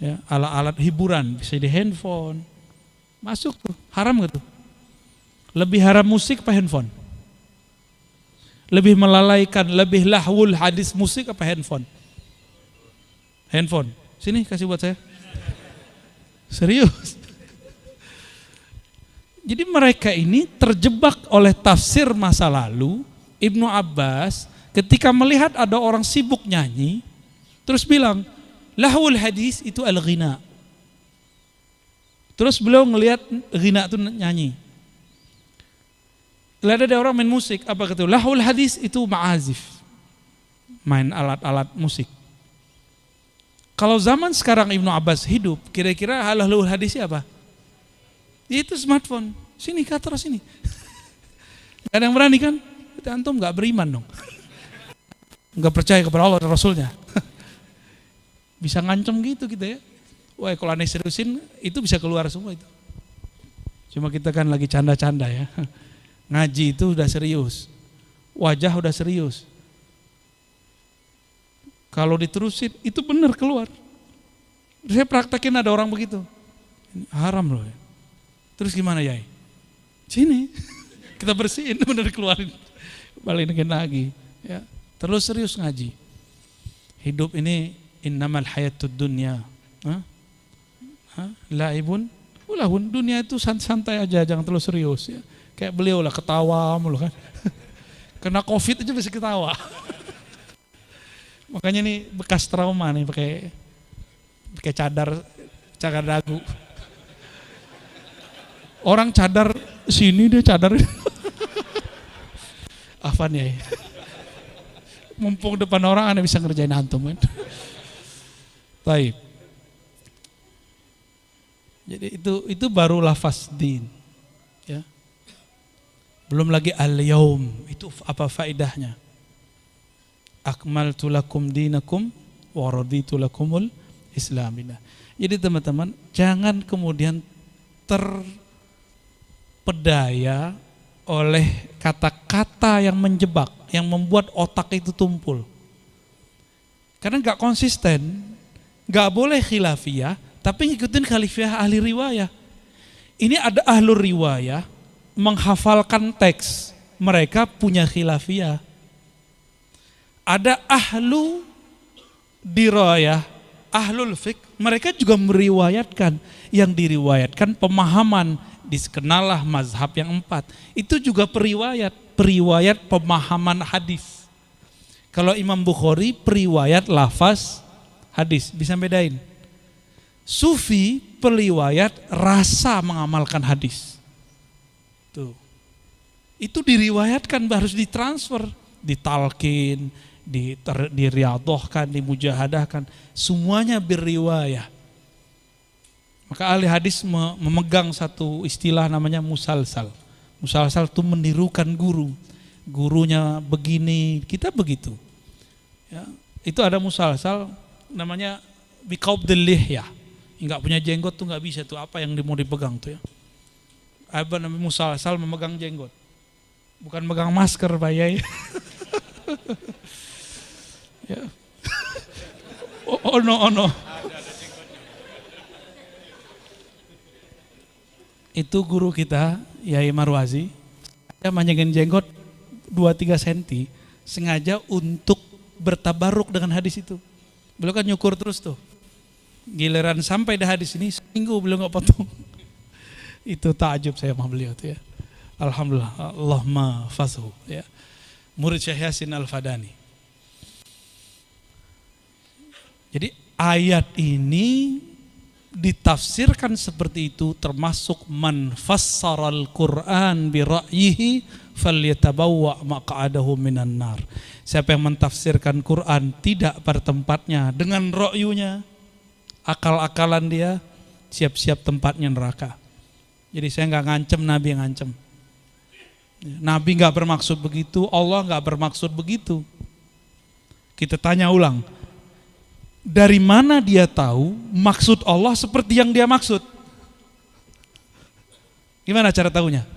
ya, alat hiburan, bisa di handphone, masuk tuh. Haram gak tuh? Lebih haram musik apa handphone? Lebih melalaikan, lebih lahwul hadis musik apa handphone? Handphone. Sini kasih buat saya. Serius. Jadi mereka ini terjebak oleh tafsir masa lalu. Ibnu Abbas ketika melihat ada orang sibuk nyanyi, terus bilang, lahwul hadis itu al-ghina. Terus beliau ngelihat ghina itu nyanyi. Lihat ada orang main musik, apa kata? Lahwul hadis itu ma'azif. Main alat-alat musik. Kalau zaman sekarang Ibnu Abbas hidup, kira-kira lahwul hadisnya apa? Itu smartphone. Sini terus sini. Gak ada yang berani kan? Itu antum gak beriman dong. Gak percaya kepada Allah dan Rasulnya. Bisa ngancem gitu kita, ya. Wah, kalau aneh seriusin itu bisa keluar semua itu. Cuma kita kan lagi canda-canda, ya. Ngaji itu udah serius. Wajah udah serius. Kalau diterusin itu benar keluar. Saya praktekin ada orang begitu. Haram loh, ya. Terus gimana, Yai? Sini. Kita bersihin, benar keluarin. Balikin lagi, ya. Terus serius ngaji. Hidup ini innamal hayatud dunya. Laibun ulahun. Dunia itu santai aja, jangan terlalu serius, ya. Kayak beliau lah, ketawa mulu kan. Kena COVID aja bisa ketawa. Makanya nih bekas trauma nih, pakai cadar dagu. Orang cadar sini, dia cadar. Afan, ya. Mumpung depan orang Anda bisa ngerjain antum kan. Baik. Jadi itu baru lafaz din, ya. Belum lagi al-yaum, itu apa faedahnya? Akmaltu lakum dinakum wa raditu lakumul islamina. Jadi teman-teman, jangan kemudian terpedaya oleh kata-kata yang menjebak, yang membuat otak itu tumpul. Karena gak konsisten, gak boleh khilafiyah, tapi ngikutin khilafiyah ahli riwayah. Ini ada ahlur riwayah menghafalkan teks, mereka punya khilafiyah. Ada ahlu dirayah, ahlul fiqh, mereka juga meriwayatkan. Yang diriwayatkan pemahaman, dikenalah mazhab yang 4. Itu juga periwayat pemahaman hadis. Kalau Imam Bukhari periwayat lafaz hadis, bisa bedain. Sufi periwayat rasa mengamalkan hadis. Tuh. Itu diriwayatkan, harus ditransfer, ditalkin, diriadohkan, dimujahadahkan, semuanya berriwayah. Maka ahli hadis memegang satu istilah namanya musalsal. Musalsal itu menirukan guru. Gurunya begini, kita begitu. Ya, itu ada musalsal namanya biqabdil lihyah. Enggak punya jenggot tuh enggak bisa tuh, apa yang mau dipegang tuh, ya. Apa namanya musalsal, memegang jenggot. Bukan megang masker, Pak Yai. Ya. Oh no. itu guru kita Yai Marwazi, dia manjangin jenggot 2-3 cm sengaja untuk bertabaruk dengan hadis itu. Beliau kan nyukur terus tuh. Giliran sampai di hadis ini seminggu beliau nggak potong. Itu takjub saya sama beliau tuh ya. Alhamdulillah, Allahumma fashu ya. Murid Syekh Yasin Al-Fadani. Jadi ayat ini ditafsirkan seperti itu, termasuk man fassaral Quran bi ra'yihi falyatabawwa maq'adahu minan nar. Siapa yang mentafsirkan Quran tidak pada tempatnya dengan ra'yunya, akal-akalan dia, siap-siap tempatnya neraka. Jadi saya nggak ngancem, Nabi yang ngancem. Nabi nggak bermaksud begitu, Allah nggak bermaksud begitu. Kita tanya ulang, dari mana dia tahu maksud Allah seperti yang dia maksud? Gimana cara tahunya?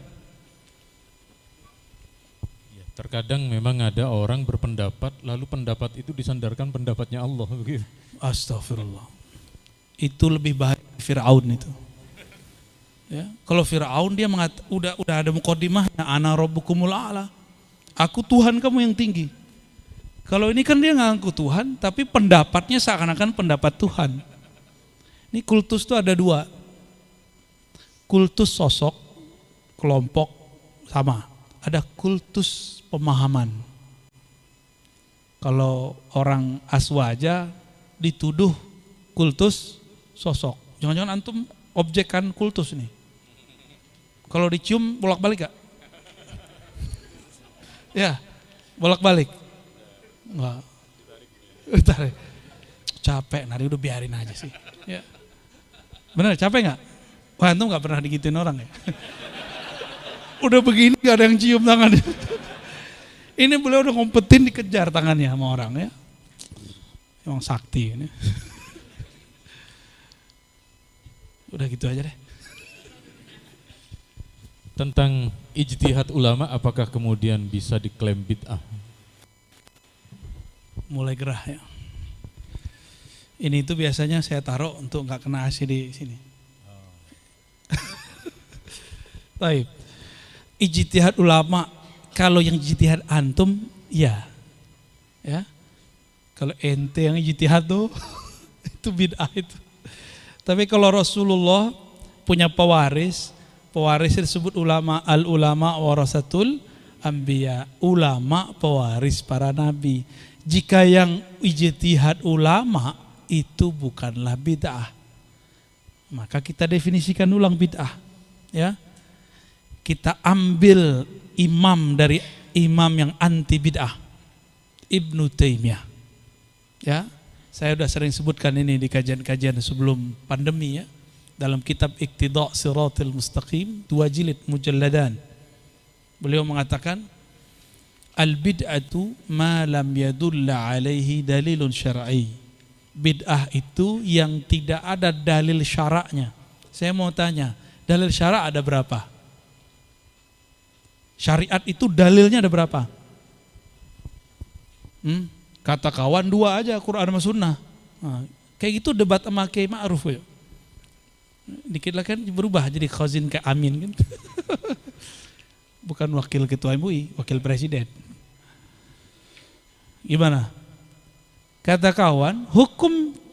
Terkadang memang ada orang berpendapat, lalu pendapat itu disandarkan pendapatnya Allah begitu. Astagfirullah. Itu lebih bahaya Fir'aun itu. Ya, kalau Fir'aun dia udah ada mukadimahnya, ana rabbukumul a'la. Aku Tuhan kamu yang tinggi. Kalau ini kan dia ngaku Tuhan, tapi pendapatnya seakan-akan pendapat Tuhan. Ini kultus itu ada 2. Kultus sosok, kelompok sama. Ada kultus pemahaman. Kalau orang aswaja dituduh kultus sosok. Jangan-jangan antum objekkan kultus nih. Kalau dicium bolak-balik gak? Ya, bolak-balik. Enggak. Tarik. Capek, nari udah biarin aja sih. Ya. Bener, capek gak? Wah, antum gak pernah digituin orang ya? Udah begini gak ada yang cium tangannya. Ini beliau udah ngumpetin dikejar tangannya sama orang ya. Emang sakti ini. Udah gitu aja deh. Tentang ijtihad ulama, apakah kemudian bisa diklaim bid'ah? Mulai gerah ya. Ini itu biasanya saya taruh untuk nggak kena AC di sini. Baik. Ijtihad ulama, kalau yang ijtihad antum, ya. Kalau ente yang ijtihad tuh, itu bid'ah itu. Tapi kalau Rasulullah punya pewaris disebut ulama, al-ulama warasatul anbiya, ulama pewaris para nabi. Jika yang ijtihad ulama itu bukanlah bid'ah, maka kita definisikan ulang bid'ah. Ya, kita ambil imam dari imam yang anti bid'ah, Ibnu Taimiyah. Ya, saya sudah sering sebutkan ini di kajian-kajian sebelum pandemi ya. Dalam kitab Iqtida' Siratal Mustaqim 2 jilid mujalladan. Beliau mengatakan al-bid'atu ma lam yadulla alaihi dalilun syar'i. Bid'ah itu yang tidak ada dalil syaraknya. Saya mau tanya, dalil syarak ada berapa? Syariat itu dalilnya ada berapa? Kata kawan 2 aja, Quran sama Sunnah. Nah, kayak gitu debat sama Kiai Ma'ruf ya. Dikit lah kan berubah jadi khazin ke Amin kan. Bukan wakil ketua MUI, wakil presiden. Gimana? Kata kawan,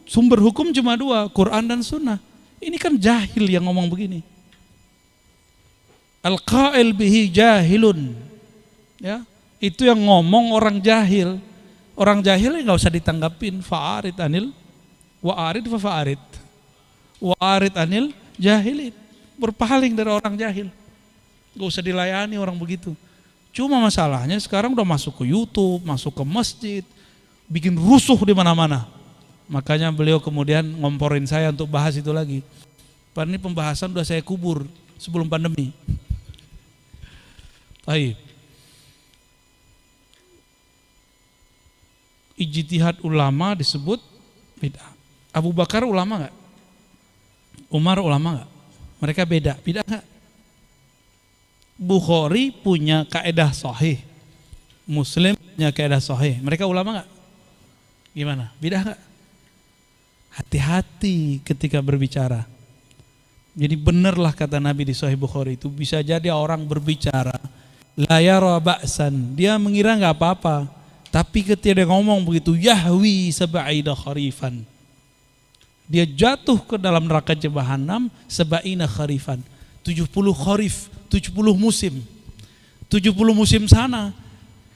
sumber hukum cuma 2, Quran dan Sunnah. Ini kan jahil yang ngomong begini. Al-qail bihi jahilun. Ya, itu yang ngomong orang jahil. Orang jahil nggak usah ditanggapin. Fa'arid anil wa'arid fa'arid. Wa'arid anil jahilin. Berpaling dari orang jahil. Gak usah dilayani orang begitu. Cuma masalahnya sekarang udah masuk ke YouTube, masuk ke masjid, bikin rusuh di mana-mana. Makanya beliau kemudian ngomporin saya untuk bahas itu lagi. Padahal ini pembahasan udah saya kubur sebelum pandemi. Baik. Ijtihad ulama disebut bid'ah. Abu Bakar ulama nggak? Umar ulama nggak? Mereka beda nggak? Bukhari punya kaidah sahih, Muslim punya kaidah sahih. Mereka ulama nggak? Gimana? Beda nggak? Hati-hati ketika berbicara. Jadi benarlah kata Nabi di Sahih Bukhari itu, bisa jadi orang berbicara la yara ba'san, dia mengira nggak apa-apa, tapi ketika dia ngomong begitu yahwi sab'ina kharifan, dia jatuh ke dalam neraka jahanam sab'ina kharifan, 70 kharif, 70 musim. 70 musim sana.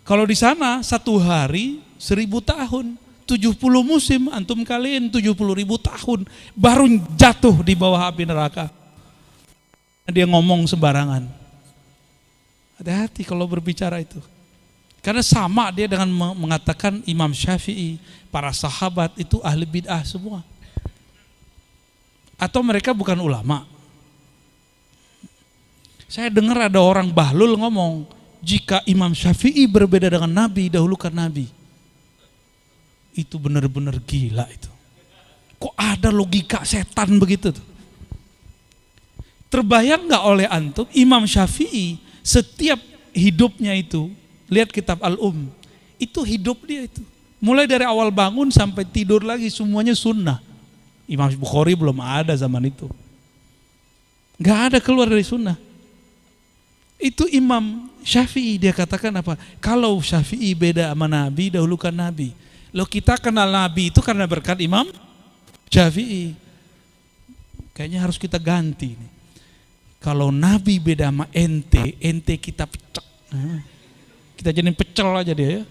Kalau di sana 1 hari 1000 tahun. 70 musim antum kalian 70.000 tahun baru jatuh di bawah api neraka. Dia ngomong sembarangan. Hati-hati kalau berbicara itu. Karena sama dia dengan mengatakan Imam Syafi'i, para sahabat itu ahli bid'ah semua. Atau mereka bukan ulama. Saya dengar ada orang bahlul ngomong, jika Imam Syafi'i berbeda dengan Nabi, dahulukan Nabi. Itu benar-benar gila itu. Kok ada logika setan begitu tuh? Terbayang nggak oleh antum Imam Syafi'i setiap hidupnya itu, lihat kitab Al-Um, itu hidup dia itu. Mulai dari awal bangun sampai tidur lagi semuanya sunnah. Imam Bukhari belum ada zaman itu. Nggak ada keluar dari sunnah. Itu Imam Syafi'i, dia katakan apa? Kalau Syafi'i beda sama Nabi, dahulukan Nabi. Loh, kita kenal Nabi itu karena berkat Imam Syafi'i. Kayaknya harus kita ganti nih. Kalau Nabi beda sama ente kita pecek. Kita jadiin pecel aja dia ya.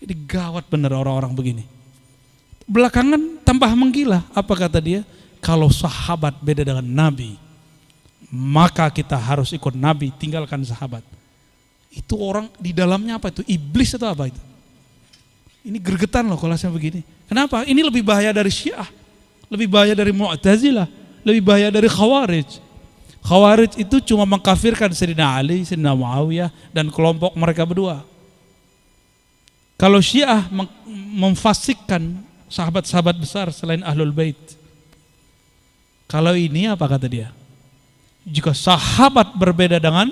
Ini gawat bener orang-orang begini. Belakangan tambah menggila. Apa kata dia? Kalau sahabat beda dengan Nabi, maka kita harus ikut Nabi, tinggalkan sahabat. Itu orang di dalamnya apa itu? Iblis atau apa itu? Ini gergetan loh kalau saya begini. Kenapa? Ini lebih bahaya dari Syiah, lebih bahaya dari Mu'tazilah, lebih bahaya dari Khawarij. Khawarij itu cuma mengkafirkan Sayyidina Ali, Sayyidina Muawiyah dan kelompok mereka berdua. Kalau Syiah memfasikkan sahabat-sahabat besar selain Ahlul Bait. Kalau ini apa kata dia? Jika sahabat berbeda dengan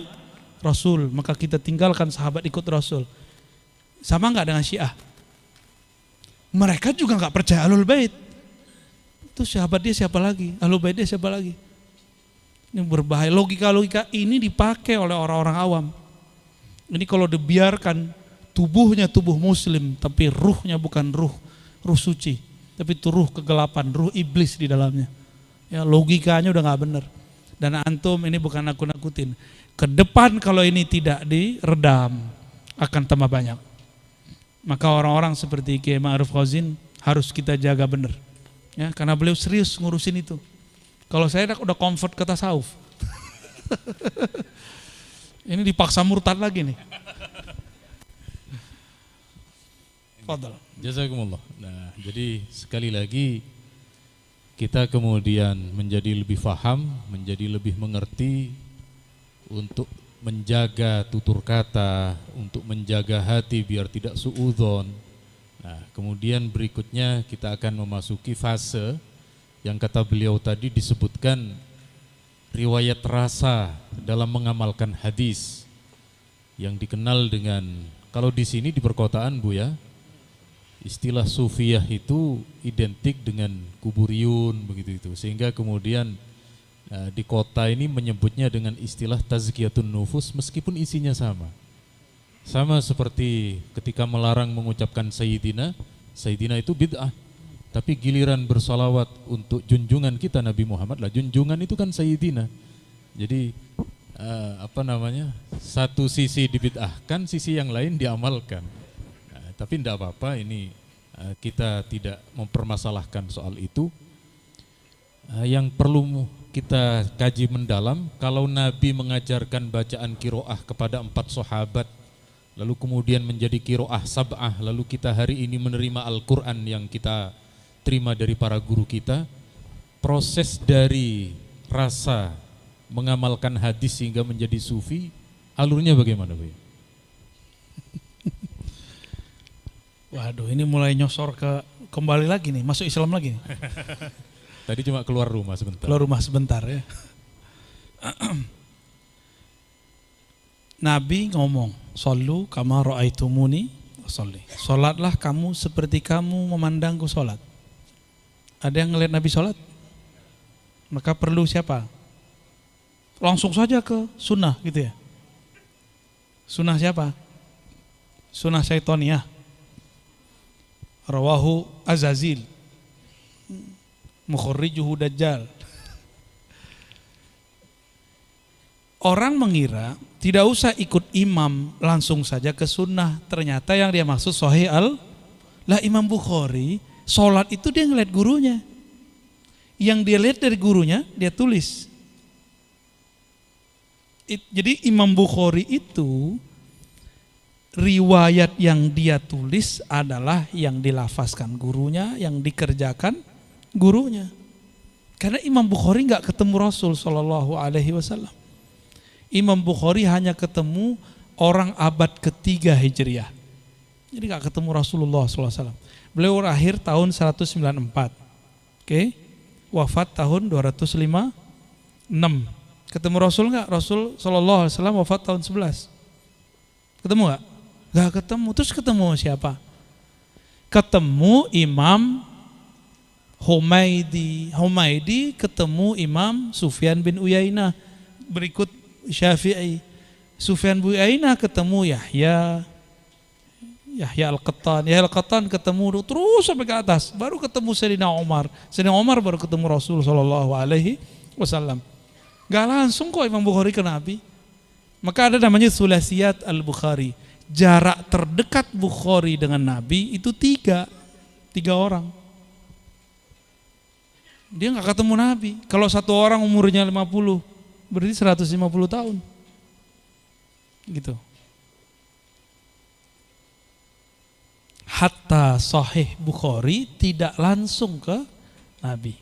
Rasul, maka kita tinggalkan sahabat, ikut Rasul. Sama nggak dengan Syiah? Mereka juga nggak percaya Ahlul Bait. Itu sahabat dia siapa lagi? Ahlul Bait dia siapa lagi? Ini berbahaya. Logika-logika ini dipakai oleh orang-orang awam. Ini kalau dibiarkan, tubuhnya tubuh muslim, tapi ruhnya bukan ruh suci, tapi itu ruh kegelapan, ruh iblis di dalamnya. Ya, logikanya udah nggak benar. Dan antum ini bukan nakut-nakutin. Ke depan kalau ini tidak diredam akan tambah banyak. Maka orang-orang seperti Kiai Ma'ruf Khazin harus kita jaga benar. Ya, karena beliau serius ngurusin itu. Kalau saya udah comfort ke tasawuf. Ini dipaksa murtad lagi nih. Fadal. Jazakumullah. Nah, jadi sekali lagi kita kemudian menjadi lebih faham, menjadi lebih mengerti untuk menjaga tutur kata, untuk menjaga hati biar tidak suudzon. Nah, kemudian berikutnya kita akan memasuki fase yang kata beliau tadi disebutkan riwayat rasa dalam mengamalkan hadis yang dikenal dengan, kalau di sini di perkotaan Bu ya, istilah sufiyah itu identik dengan kuburiyun begitu itu, sehingga kemudian di kota ini menyebutnya dengan istilah tazkiyatun nufus meskipun isinya sama. Sama seperti ketika melarang mengucapkan Sayyidina itu bid'ah. Tapi giliran bersalawat untuk junjungan kita Nabi Muhammad lah, junjungan itu kan Sayyidina. Jadi satu sisi dibid'ahkan, sisi yang lain diamalkan. Tapi tidak apa-apa, ini kita tidak mempermasalahkan soal itu. Yang perlu kita kaji mendalam, kalau Nabi mengajarkan bacaan kiroah kepada 4 sahabat, lalu kemudian menjadi kiroah sab'ah, lalu kita hari ini menerima Al-Quran yang kita terima dari para guru kita, proses dari rasa mengamalkan hadis sehingga menjadi sufi, alurnya bagaimana Bu? Waduh, ini mulai nyosor kembali lagi nih, masuk Islam lagi nih. Tadi cuma keluar rumah sebentar. Keluar rumah sebentar ya. Nabi ngomong, "Shallu kama ra'aitumuni sholli." Salatlah kamu seperti kamu memandangku salat. Ada yang ngelihat Nabi salat? Maka perlu siapa? Langsung saja ke sunnah gitu ya. Sunnah siapa? Sunnah syaitoniyah. Rawahu Azazil. Mukhrijuhu Dajjal. Orang mengira tidak usah ikut imam, langsung saja ke sunnah. Ternyata yang dia maksud Sahih lah Imam Bukhari, sholat itu dia ngeliat gurunya. Yang dia lihat dari gurunya, dia tulis. Jadi Imam Bukhari itu, riwayat yang dia tulis adalah yang dilafazkan gurunya, yang dikerjakan gurunya. Karena Imam Bukhari nggak ketemu Rasul Shallallahu Alaihi Wasallam. Imam Bukhari hanya ketemu orang abad ketiga Hijriah. Jadi nggak ketemu Rasulullah SAW. Beliau lahir tahun 194. Oke. Wafat tahun 256. Ketemu Rasul nggak? Rasul SAW wafat tahun 11. Ketemu nggak? Nggak ketemu. Terus ketemu siapa? Ketemu Imam Humaidi. Humaidi ketemu Imam Sufyan bin Uyainah. Berikut Syafi'i. Sufyan bin Uyainah ketemu Yahya Al-Qattan. Yahya Al-Qattan ketemu terus sampai ke atas. Baru ketemu Sayyidina Umar. Sayyidina Umar baru ketemu Rasul sallallahu alaihi wasallam. Gak langsung kok Imam Bukhari ke Nabi. Maka ada namanya Sulasiyat Al-Bukhari. Jarak terdekat Bukhari dengan Nabi itu tiga orang. Dia gak ketemu Nabi. Kalau satu orang umurnya 50, berarti 150 tahun. Gitu. Hatta Sahih Bukhari tidak langsung ke Nabi.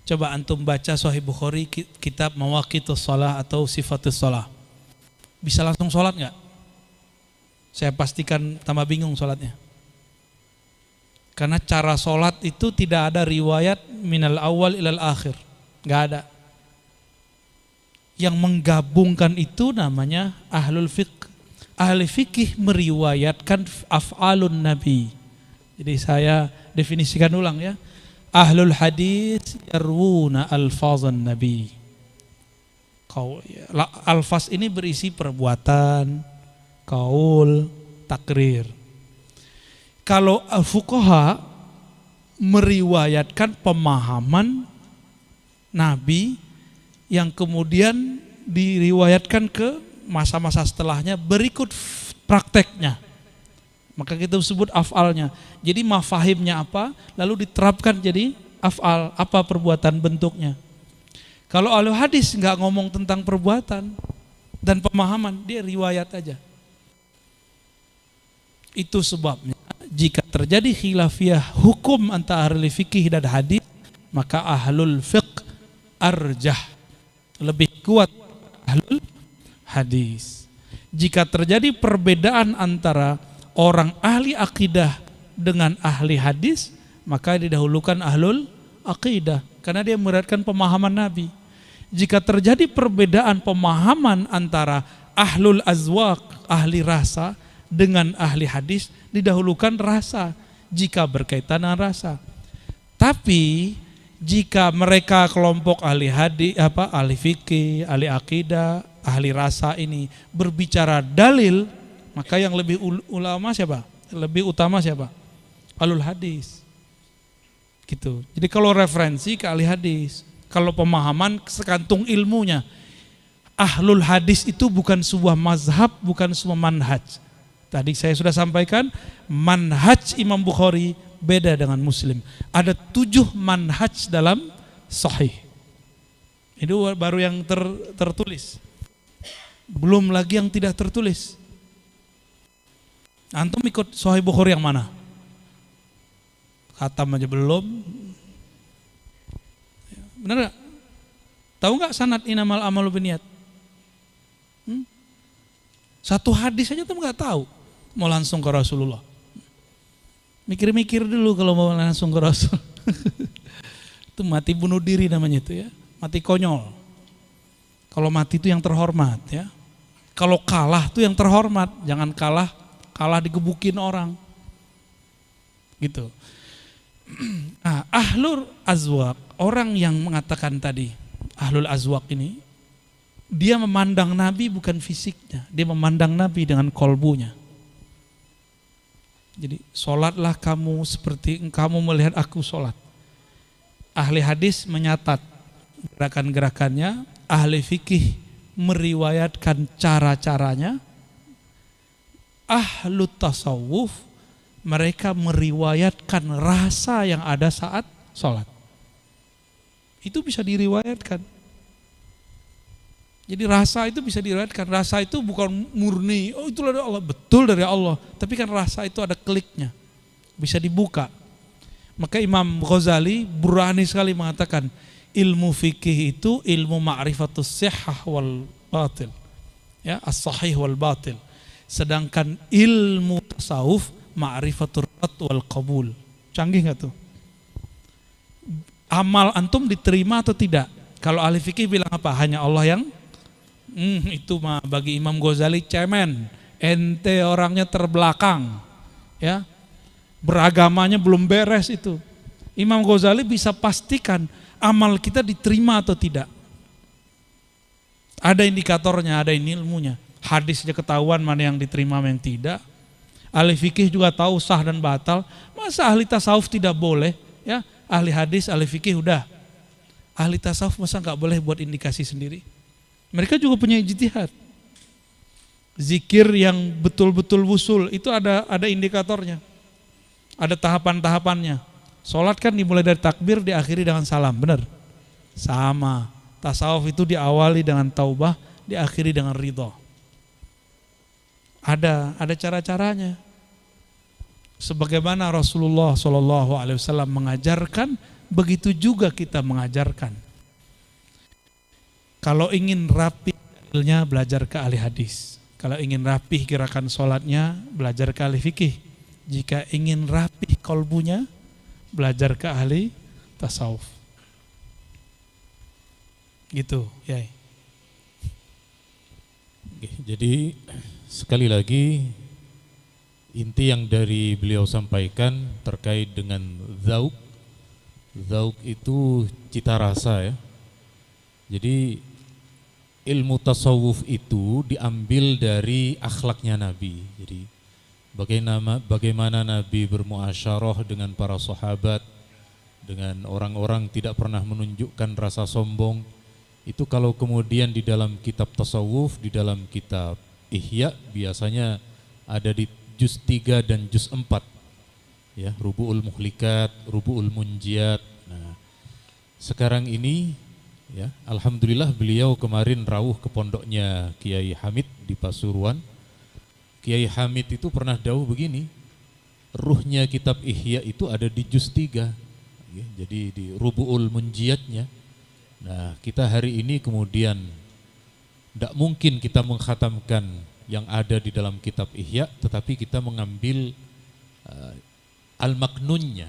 Coba antum baca Sahih Bukhari kitab Mawaqitus Shalah atau Sifatus Shalah. Bisa langsung sholat nggak? Saya pastikan tambah bingung sholatnya. Karena cara sholat itu tidak ada riwayat minal awal ilal akhir. Nggak ada. Yang menggabungkan itu namanya ahlul fiqh. Ahli fikih meriwayatkan af'alun Nabi. Jadi saya definisikan ulang ya. Ahlul hadis yarwuna alfazan Nabi. Alfaz ini berisi perbuatan, qaul, takrir. Kalau al-fuqaha meriwayatkan pemahaman Nabi yang kemudian diriwayatkan ke masa-masa setelahnya berikut prakteknya. Maka kita sebut af'alnya. Jadi mafahimnya apa, lalu diterapkan jadi af'al, apa perbuatan bentuknya. Kalau ahli hadis nggak ngomong tentang perbuatan dan pemahaman, dia riwayat aja. Itu sebabnya jika terjadi khilafiyah hukum antara ahli fikih dan hadis, maka ahlul fiqh arjah, lebih kuat ahlul hadis. Jika terjadi perbedaan antara orang ahli akidah dengan ahli hadis, maka didahulukan ahlul akidah karena dia memuridkan pemahaman Nabi. Jika terjadi perbedaan pemahaman antara ahlul azwaq, ahli rasa, dengan ahli hadis, didahulukan rasa jika berkaitan dengan rasa. Tapi jika mereka kelompok ahli hadis, ahli fikih, ahli akidah, ahli rasa ini berbicara dalil, maka yang lebih ulama siapa? Lebih utama siapa? Ahlul hadis. Gitu. Jadi kalau referensi ke ahli hadis, kalau pemahaman sekantung ilmunya. Ahlul hadis itu bukan sebuah mazhab, bukan sebuah manhaj. Tadi saya sudah sampaikan, manhaj Imam Bukhari beda dengan Muslim. Ada 7 manhaj dalam Sahih. Itu baru yang tertulis. Belum lagi yang tidak tertulis. Antum ikut Sahih Bukhari yang mana? Khatam aja belum. Benar gak? Tahu gak sanad inamal amalu binniyat? Satu hadis aja tuh gak tahu. Mau langsung ke Rasulullah. Mikir-mikir dulu kalau mau langsung ke Rasul. Itu mati bunuh diri namanya itu ya. Mati konyol. Kalau mati itu yang terhormat ya. Kalau kalah itu yang terhormat. Jangan kalah digebukin orang. Gitu. Nah, ahlul azwaq, orang yang mengatakan tadi, ahlul azwaq ini, dia memandang Nabi bukan fisiknya, dia memandang Nabi dengan kolbunya. Jadi, sholatlah kamu seperti kamu melihat aku sholat. Ahli hadis menyatat gerakan-gerakannya, ahli fikih meriwayatkan cara-caranya, ahlu tasawuf mereka meriwayatkan rasa yang ada saat sholat. Itu bisa diriwayatkan. Jadi rasa itu bisa diriwayatkan. Rasa itu bukan murni, oh itulah dari Allah, betul dari Allah. Tapi kan rasa itu ada kliknya, bisa dibuka. Maka Imam Ghazali berani sekali mengatakan, ilmu fikih itu ilmu ma'rifatus sihhah wal batil, ya, as-sahih wal batil. Sedangkan ilmu tasawuf ma'rifatur rad wal qabul. Canggih nggak tuh? Amal antum diterima atau tidak? Kalau ahli fikih bilang apa? Hanya Allah yang itu mah bagi Imam Ghazali cemen. Ente orangnya terbelakang, ya. Beragamanya belum beres itu. Imam Ghazali bisa pastikan amal kita diterima atau tidak. Ada indikatornya, ada ilmunya. Hadisnya ketahuan mana yang diterima, mana yang tidak. Ahli fikih juga tahu sah dan batal. Masa ahli tasawuf tidak boleh? Ya, ahli hadis, ahli fikih udah. Ahli tasawuf masa nggak boleh buat indikasi sendiri? Mereka juga punya ijtihad. Zikir yang betul-betul wusul itu ada indikatornya. Ada tahapan-tahapannya. Sholat kan dimulai dari takbir, diakhiri dengan salam, benar? Sama. Tasawuf itu diawali dengan taubah, diakhiri dengan ridho. Ada cara-caranya. Sebagaimana Rasulullah SAW mengajarkan, begitu juga kita mengajarkan. Kalau ingin rapi dalilnya, belajar ke ahli hadis. Kalau ingin rapih gerakan sholatnya, belajar ke ahli fikih. Jika ingin rapih kolbunya, belajar ke ahli tasawuf. Gitu, ya. Jadi sekali lagi inti yang dari beliau sampaikan terkait dengan zauk. Zauk itu cita rasa, ya. Jadi ilmu tasawuf itu diambil dari akhlaknya Nabi. Jadi bagaimana Nabi bermuasyarah dengan para sahabat, dengan orang-orang tidak pernah menunjukkan rasa sombong. Itu kalau kemudian di dalam kitab tasawuf, di dalam kitab Ihya biasanya ada di juz 3 dan juz 4. Ya, Rubu'ul Muhlikat, Rubu'ul Munjiat. Nah, sekarang ini ya, alhamdulillah beliau kemarin rawuh ke pondoknya Kiai Hamid di Pasuruan. Kiai Hamid itu pernah dawuh begini, ruhnya kitab Ihya itu ada di juz 3. Ya, jadi di Rubu'ul Munjiatnya. Nah, kita hari ini kemudian tidak mungkin kita mengkhatamkan yang ada di dalam kitab Ihya, tetapi kita mengambil al-maknunnya,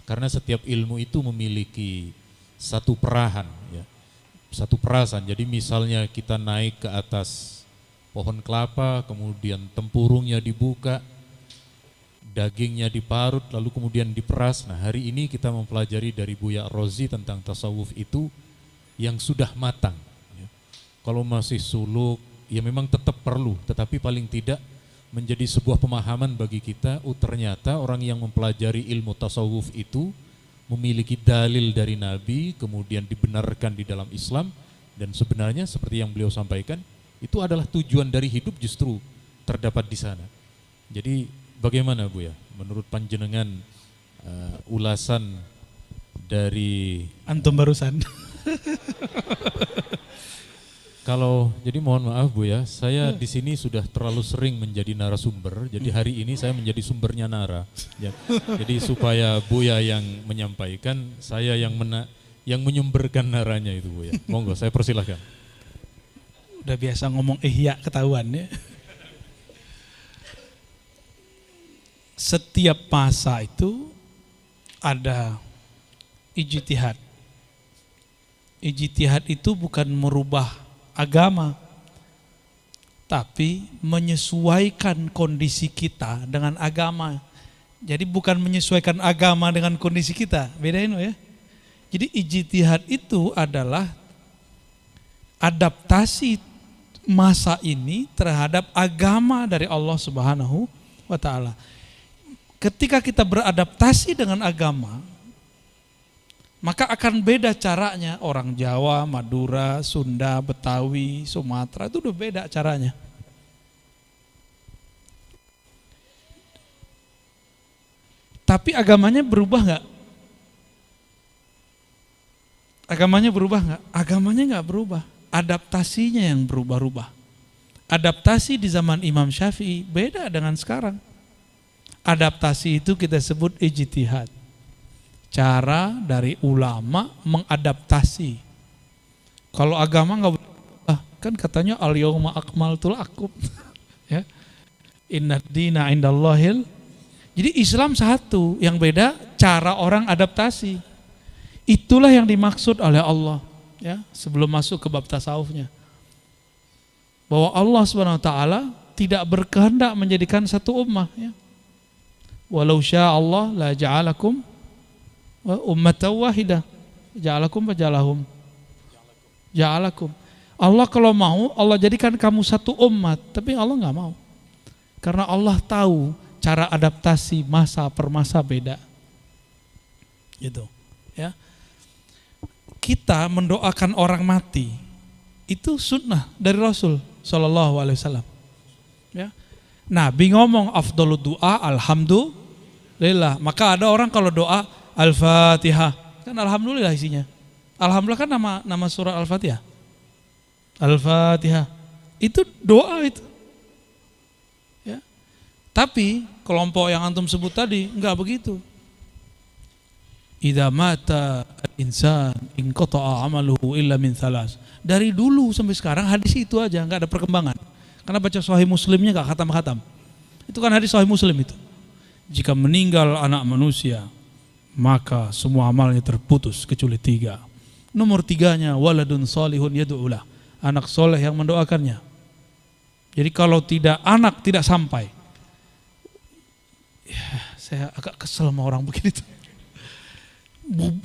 karena setiap ilmu itu memiliki satu perahan, ya, satu perasan. Jadi misalnya kita naik ke atas pohon kelapa, kemudian tempurungnya dibuka, dagingnya diparut, lalu kemudian diperas. Nah, hari ini kita mempelajari dari Buya Rozi tentang tasawuf itu yang sudah matang. Ya. Kalau masih suluk, ya memang tetap perlu, tetapi paling tidak menjadi sebuah pemahaman bagi kita. Ternyata orang yang mempelajari ilmu tasawuf itu memiliki dalil dari Nabi, kemudian dibenarkan di dalam Islam, dan sebenarnya seperti yang beliau sampaikan, itu adalah tujuan dari hidup justru terdapat di sana. Jadi bagaimana Bu ya, menurut panjenengan ulasan dari antum barusan? Kalau jadi mohon maaf Bu ya, saya di sini sudah terlalu sering menjadi narasumber. Jadi hari ini saya menjadi sumbernya nara. Ya. Jadi supaya Buya yang menyampaikan, saya yang menyumberkan naranya itu Bu ya. Monggo saya persilahkan. Udah biasa ngomong ihya ketahuan ya. Setiap masa itu ada ijtihad. Ijtihad itu bukan merubah agama, tapi menyesuaikan kondisi kita dengan agama. Jadi bukan menyesuaikan agama dengan kondisi kita, bedain ya. Jadi ijtihad itu adalah adaptasi masa ini terhadap agama dari Allah Subhanahu wa taala. Ketika kita beradaptasi dengan agama, maka akan beda caranya. Orang Jawa, Madura, Sunda, Betawi, Sumatera itu udah beda caranya. Tapi agamanya berubah nggak? Agamanya berubah nggak? Agamanya nggak berubah. Adaptasinya yang berubah-ubah. Adaptasi di zaman Imam Syafi'i beda dengan sekarang. Adaptasi itu kita sebut ijtihad. Cara dari ulama mengadaptasi. Kalau agama nggak berubah, kan katanya al-yauma akmaltu lakum. Ya. Innad dina indallahil. Jadi Islam satu, yang beda cara orang adaptasi. Itulah yang dimaksud oleh Allah, ya, sebelum masuk ke bab tasawufnya. Bahwa Allah Subhanahu wa taala tidak berkehendak menjadikan satu ummah, ya. Walau syaa Allah la ja'alakum ummatan wahidah. Ja'alakum wa ja'alahum. Ja'alakum. Allah kalau mau, Allah jadikan kamu satu umat, tapi Allah enggak mau. Karena Allah tahu cara adaptasi masa per masa beda. Gitu, ya. Kita mendoakan orang mati itu sunnah dari Rasul Shallallahu Alaihi Wasallam. Ya. Nabi ngomong afdhalud doa alhamdulillah. Maka ada orang kalau doa al-fatihah kan alhamdulillah isinya. Alhamdulillah kan nama surah al-fatihah. Al-fatihah itu doa itu. Ya. Tapi kelompok yang antum sebut tadi enggak begitu. Idza mata al-insan inqata'a 'amaluhu illa min thalas. Dari dulu sampai sekarang hadis itu aja, enggak ada perkembangan. Karena baca Sahih Muslimnya enggak khatam-khatam. Itu kan hadis Sahih Muslim itu. Jika meninggal anak manusia, maka semua amalnya terputus kecuali 3. Nomor 3-nya waladun salihun yad'ulah. Anak soleh yang mendoakannya. Jadi kalau tidak anak tidak sampai. Ya, saya agak kesel sama orang begitu.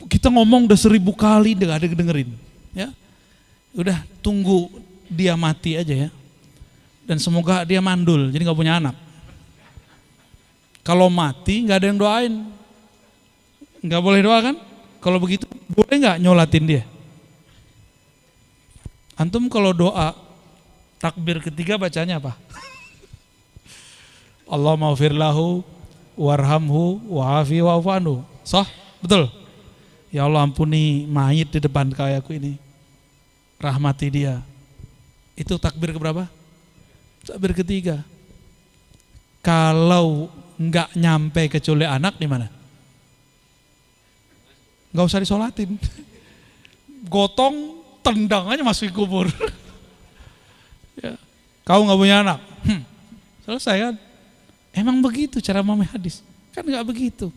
Kita ngomong udah 1000 kali nggak ada dengerin, ya. Udah tunggu dia mati aja ya. Dan semoga dia mandul, jadi nggak punya anak. Kalau mati nggak ada yang doain, nggak boleh doa kan? Kalau begitu boleh nggak nyolatin dia? Antum kalau doa takbir ketiga bacanya apa? Allahumma ighfir lahu warhamhu wa'afi wa'fu anhu. Sah? Betul? Ya Allah ampuni mayit di depan kayaku ini. Rahmati dia. Itu takbir keberapa? Takbir ketiga. Kalau enggak nyampe kecuali anak di mana? Enggak usah disolatin. Gotong, tendang aja masuk kubur. Ya. Kau enggak punya anak. Selesai kan? Emang begitu cara memahami hadis? Kan enggak begitu.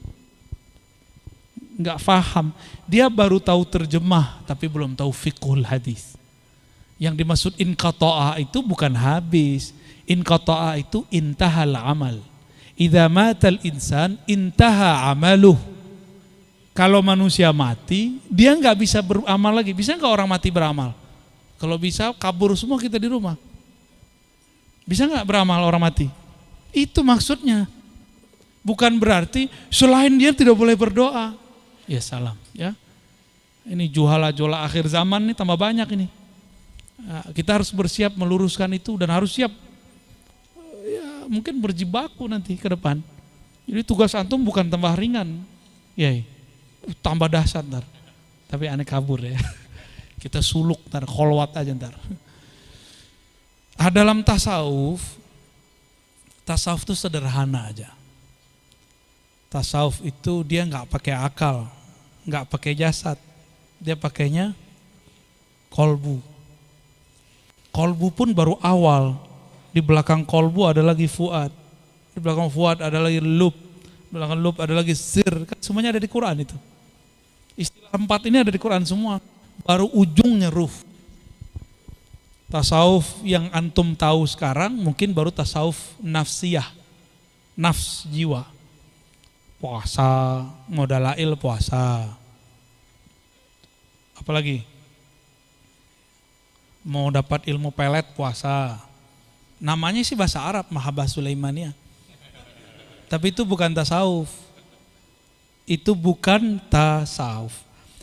Enggak paham, dia baru tahu terjemah tapi belum tahu fiqhul hadis. Yang dimaksud inqata'a itu bukan habis. Inqata'a itu intahal amal. Idza matal insan intaha amaluh. Kalau manusia mati, dia enggak bisa beramal lagi. Bisa enggak orang mati beramal? Kalau bisa kabur semua kita di rumah. Bisa enggak beramal orang mati? Itu maksudnya. Bukan berarti selain dia tidak boleh berdoa. Ya salam, ya. Ini juhala-juhala akhir zaman nih tambah banyak ini. Nah, kita harus bersiap meluruskan itu dan harus siap. Ya, mungkin berjibaku nanti ke depan. Jadi tugas antum bukan tambah ringan, ya, tambah dahsyat ntar. Tapi aneh kabur ya. Kita suluk ntar, kholwat aja ntar. Dalam tasawuf itu sederhana aja. Tasawuf itu dia nggak pakai akal, nggak pakai jasad, dia pakainya kolbu. Kolbu pun baru awal, di belakang kolbu ada lagi fuad, di belakang fuad ada lagi lub, di belakang lub ada lagi sir, kan semuanya ada di Quran itu. Istilah 4 ini ada di Quran semua, baru ujungnya ruh. Tasawuf yang antum tahu sekarang mungkin baru tasawuf nafsiyah, nafs jiwa. puasa, mau dalail puasa. Apalagi? Mau dapat ilmu pelet puasa. Namanya sih bahasa Arab, Mahabbah Sulaimaniyah. Tapi itu bukan tasawuf. Itu bukan tasawuf.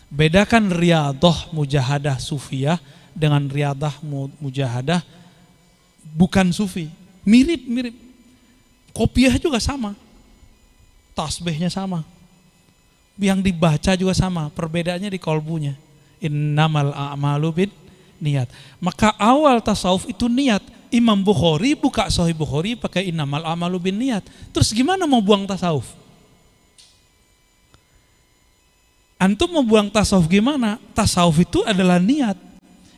Bedakan riyadah mujahadah sufiyah dengan riyadah mujahadah bukan sufi. Mirip-mirip. Kopiah juga sama. Tasbihnya sama. Yang dibaca juga sama. Perbedaannya di kolbunya. Innamal a'malu bin niat. Maka awal tasawuf itu niat. Imam Bukhari buka Sahih Bukhari pakai innamal a'malu bin niat. Terus gimana mau buang tasawuf? Antum mau buang tasawuf gimana? Tasawuf itu adalah niat.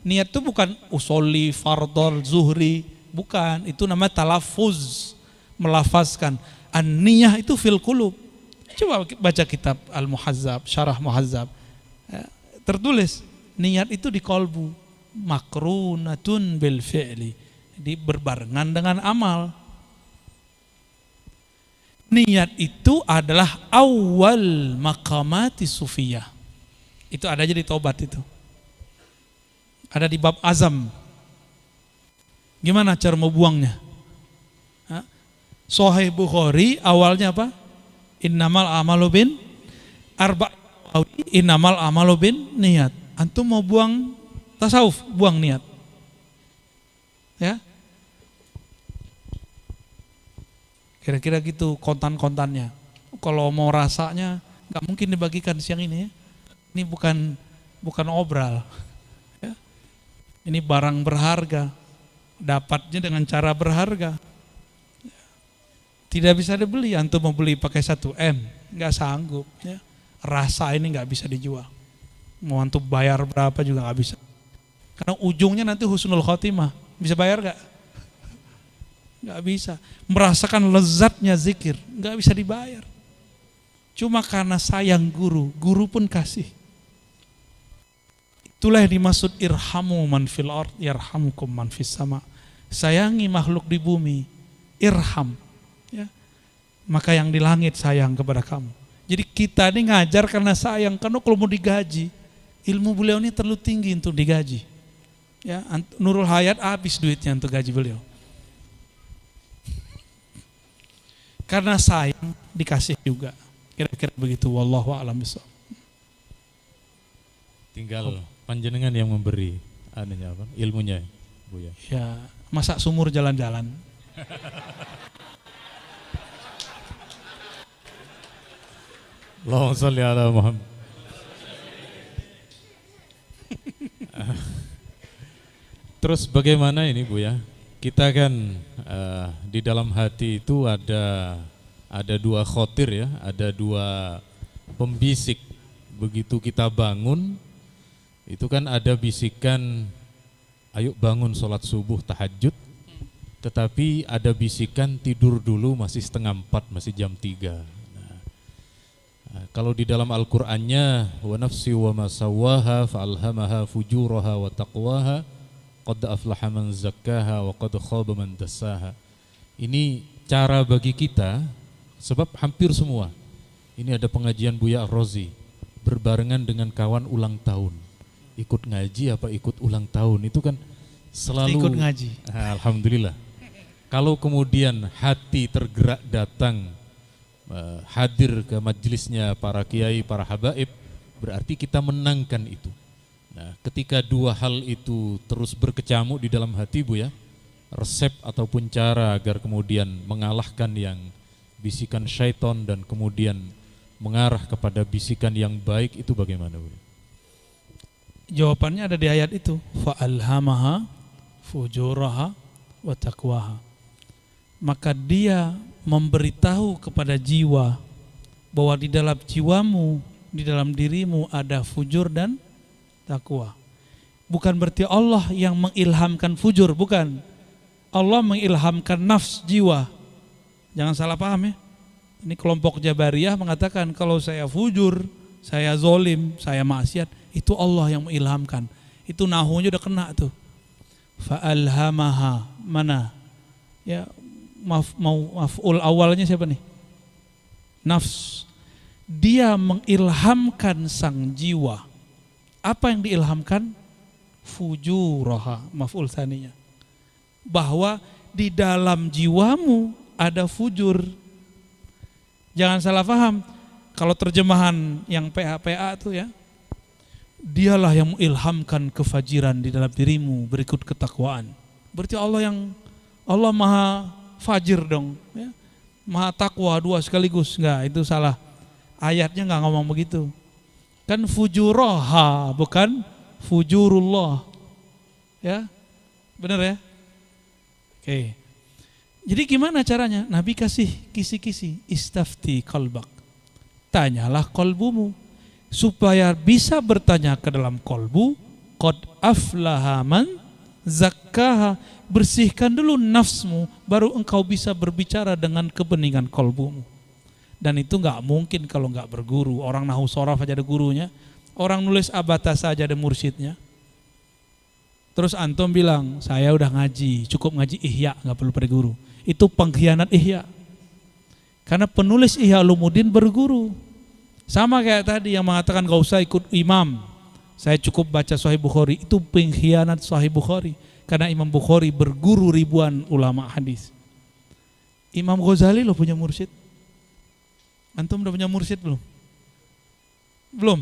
Niat itu bukan usolli, fardol, zuhri, bukan. Itu namanya talafuz, melafazkan. An-niyah itu fil qulub. Coba baca kitab Al-Muhazzab, Syarah Muhazzab. Ya, tertulis niat itu di kolbu. Makrunatun bil fi'li, berbarengan dengan amal. Niat itu adalah awal maqamati sufiyah. Itu ada aja di Taubat itu. Ada di bab azam. Gimana cara mau buangnya? Sahih Bukhari awalnya apa? Innamal a'malu bin innamal a'malu bin niat. Antum mau buang tasawuf, buang niat. Ya. Kira-kira gitu kontan-kontannya. Kalau mau rasanya nggak mungkin dibagikan siang ini ya. Ini bukan obral. Ya. Ini barang berharga. Dapatnya dengan cara berharga. Tidak bisa dibeli. Antum mau beli pakai 1M, nggak sanggup. Ya. Rasa ini nggak bisa dijual. Mau antum bayar berapa juga nggak bisa. Karena ujungnya nanti husnul khotimah. Bisa bayar nggak? Nggak bisa. Merasakan lezatnya zikir, nggak bisa dibayar. Cuma karena sayang guru, guru pun kasih. Itulah yang dimaksud irhamu man fil ard yarhamukum man fis sama. Sayangi makhluk di bumi, irham. Ya. Maka yang di langit sayang kepada kamu. Jadi kita ini ngajar karena sayang, karena kalau mau digaji, ilmu beliau ini terlalu tinggi untuk digaji. Ya, Nurul Hayat habis duitnya untuk gaji beliau. Karena sayang dikasih juga. Kira-kira begitu. Wallahu a'lam bishawab. Tinggal panjenengan yang memberi adanya apa? Ilmunya, Bu ya. Ya, masa sumur jalan-jalan. Allahumma sholli ala Muhammad. Terus bagaimana ini Bu ya? Kita kan di dalam hati itu ada dua khotir ya, ada dua pembisik. Begitu kita bangun, itu kan ada bisikan, ayo bangun sholat subuh tahajud. Tetapi ada bisikan tidur dulu masih 3:30, masih jam 3. Nah, kalau di dalam Al-Qur'annya wa nafsi wa ma sawwaha fa alhamaha fujuraha wa taqwaha qad aflaha man zakkaha wa qad khaba man dassaha. Ini cara bagi kita, sebab hampir semua ini ada pengajian Buya Ar-Razi berbarengan dengan kawan ulang tahun. Ikut ngaji apa ikut ulang tahun itu kan selalu ikut ngaji. Alhamdulillah. Kalau kemudian hati tergerak datang hadir ke majelisnya para kiai, para habaib, berarti kita menangkan itu. Nah, ketika dua hal itu terus berkecamuk di dalam hati Bu ya, resep ataupun cara agar kemudian mengalahkan yang bisikan syaitan dan kemudian mengarah kepada bisikan yang baik itu bagaimana Bu? Jawabannya ada di ayat itu. Fa alhamaha fujuraha wa taqwaha. Maka dia memberitahu kepada jiwa bahwa di dalam jiwamu, di dalam dirimu ada fujur dan takwa. Bukan berarti Allah yang mengilhamkan fujur, bukan. Allah mengilhamkan nafs jiwa. Jangan salah paham ya. Ini kelompok Jabariyah mengatakan kalau saya fujur, saya zolim, saya maksiat, itu Allah yang mengilhamkan. Itu nahunya udah kena tuh. Fa'alhamaha, mana? Ya, maf'ul awalnya siapa nih? Nafs. dia mengilhamkan sang jiwa. Apa yang diilhamkan? Fujuraha, maf'ul tsaninya. Bahwa di dalam jiwamu ada fujur. Jangan salah paham. Kalau terjemahan yang PA tuh ya, dialah yang mengilhamkan kefajiran di dalam dirimu berikut ketakwaan. Berarti Allah maha fajir dong, ya. Maha takwa dua sekaligus. Enggak, itu salah. Ayatnya enggak ngomong begitu. Kan fujuraha, bukan fujurullah. Ya, benar ya? Oke. Jadi gimana caranya? Nabi kasih kisi-kisi, istafti qalbak. Tanyalah kolbumu, supaya bisa bertanya ke dalam kolbu. Qad aflaha man zakkaha. Bersihkan dulu nafsmu, baru engkau bisa berbicara dengan kebeningan kolbumu. Dan itu nggak mungkin kalau nggak berguru. Orang nahu sorof aja ada gurunya, orang nulis abata saja ada mursyidnya. Terus antum bilang, saya udah ngaji, cukup ngaji Ihya, nggak perlu pada guru. Itu pengkhianat Ihya. Karena penulis Ihya Ulumuddin berguru. Sama kayak tadi yang mengatakan gak usah ikut imam, saya cukup baca Sahih Bukhari. Itu pengkhianat Sahih Bukhari. Karena Imam Bukhari berguru ribuan ulama hadis. Imam Ghazali loh punya mursyid. Antum udah punya mursyid belum? Belum?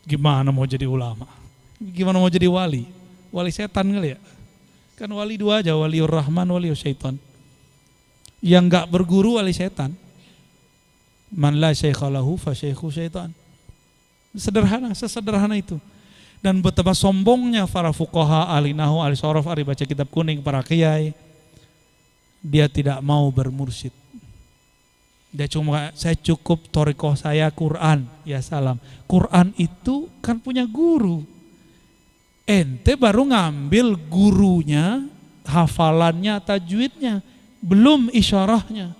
Gimana mau jadi ulama? Gimana mau jadi wali? Wali setan kali ya? Kan wali dua aja, waliur rahman, waliur syaitan. Yang gak berguru wali setan. Man la syaikha lahu fa syaikhu syaitan. Sederhana, sesederhana itu. Dan betapa sombongnya para fuqaha, ahli nahwu, ahli sorof, ahli baca kitab kuning, para kiai. Dia tidak mau bermursyid. Dia cuma, saya cukup thariqah saya Quran. Ya salam. Quran itu kan punya guru. Ente baru ngambil gurunya, hafalannya, tajwidnya, belum isyarahnya.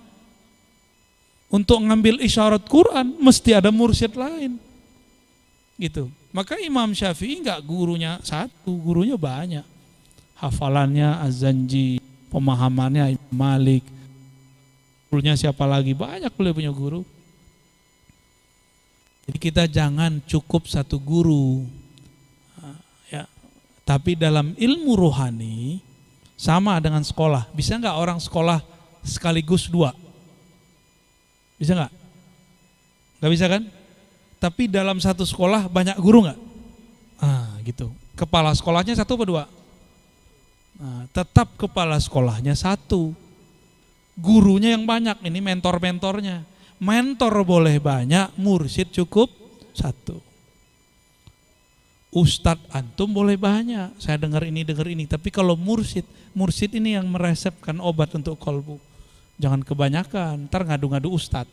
Untuk ngambil isyarat Quran mesti ada mursyid lain. Gitu. Maka Imam Syafi'i enggak gurunya satu, gurunya banyak. Hafalannya Az-Zanji, pemahamannya Imam Malik. Gurunya siapa lagi? Banyak beliau punya guru. Jadi kita jangan cukup satu guru. Ya. Tapi dalam ilmu rohani sama dengan sekolah. Bisa enggak orang sekolah sekaligus dua? Bisa nggak? Nggak bisa kan? Tapi dalam satu sekolah banyak guru nggak? Gitu. Kepala sekolahnya satu atau dua? Tetap kepala sekolahnya satu. Gurunya yang banyak, ini mentor-mentornya. Mentor boleh banyak, mursyid cukup satu. Ustadz antum boleh banyak, saya dengar ini. Tapi kalau mursyid ini yang meresepkan obat untuk kolbu. Jangan kebanyakan, ntar ngadu-ngadu ustadz.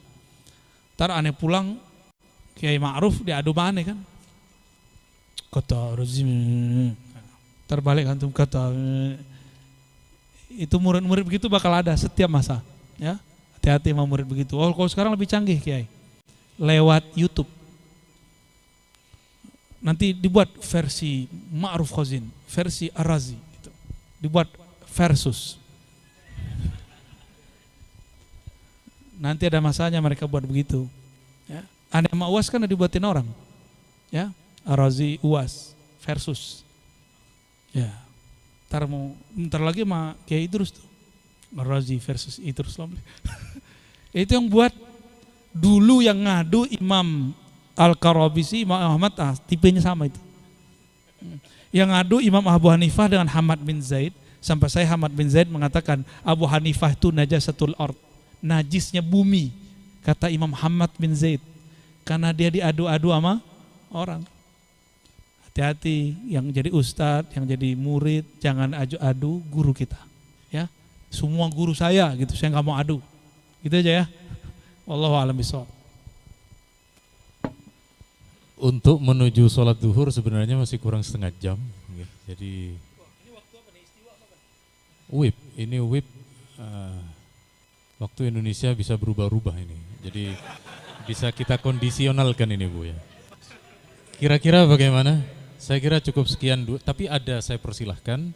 Ntar aneh pulang, Kiai Ma'ruf diadu mana kan? Kata rezim, ntar balik antum kata. Itu murid-murid begitu bakal ada setiap masa. Ya, hati-hati sama murid begitu. Oh, kalau sekarang lebih canggih Kiai, lewat YouTube. Nanti dibuat versi Ma'ruf Khazin, versi Ar-Razi, gitu. Dibuat versus. Nanti ada masanya mereka buat begitu. Ya. Aneh sama UAS kan dibuatin orang. Ya, Ar-Razi UAS versus. Ya. Ntar lagi sama Kiai Idrus tuh. Ar-Razi versus Idrus. Itu yang buat dulu yang ngadu Imam Al-Karabisi, Imam Ahmad, tipenya sama itu. Yang ngadu Imam Abu Hanifah dengan Hamad bin Zaid. Sampai saya Hamad bin Zaid mengatakan Abu Hanifah itu najasatul ard. Najisnya bumi, kata Imam Hamad bin Zaid, karena dia diadu-adu sama orang. Hati-hati yang jadi ustadz, yang jadi murid, jangan adu guru kita. Ya, semua guru saya gitu, saya nggak mau adu. Gitu aja ya. Wallahu a'lam bishawab. Untuk menuju sholat duhur sebenarnya masih kurang setengah jam. Jadi ini waktu apa nih? Istiwa apa kan? WIB, ini WIB. Waktu Indonesia bisa berubah-ubah ini, jadi bisa kita kondisionalkan ini Bu ya. Kira-kira bagaimana? Saya kira cukup sekian, tapi ada saya persilahkan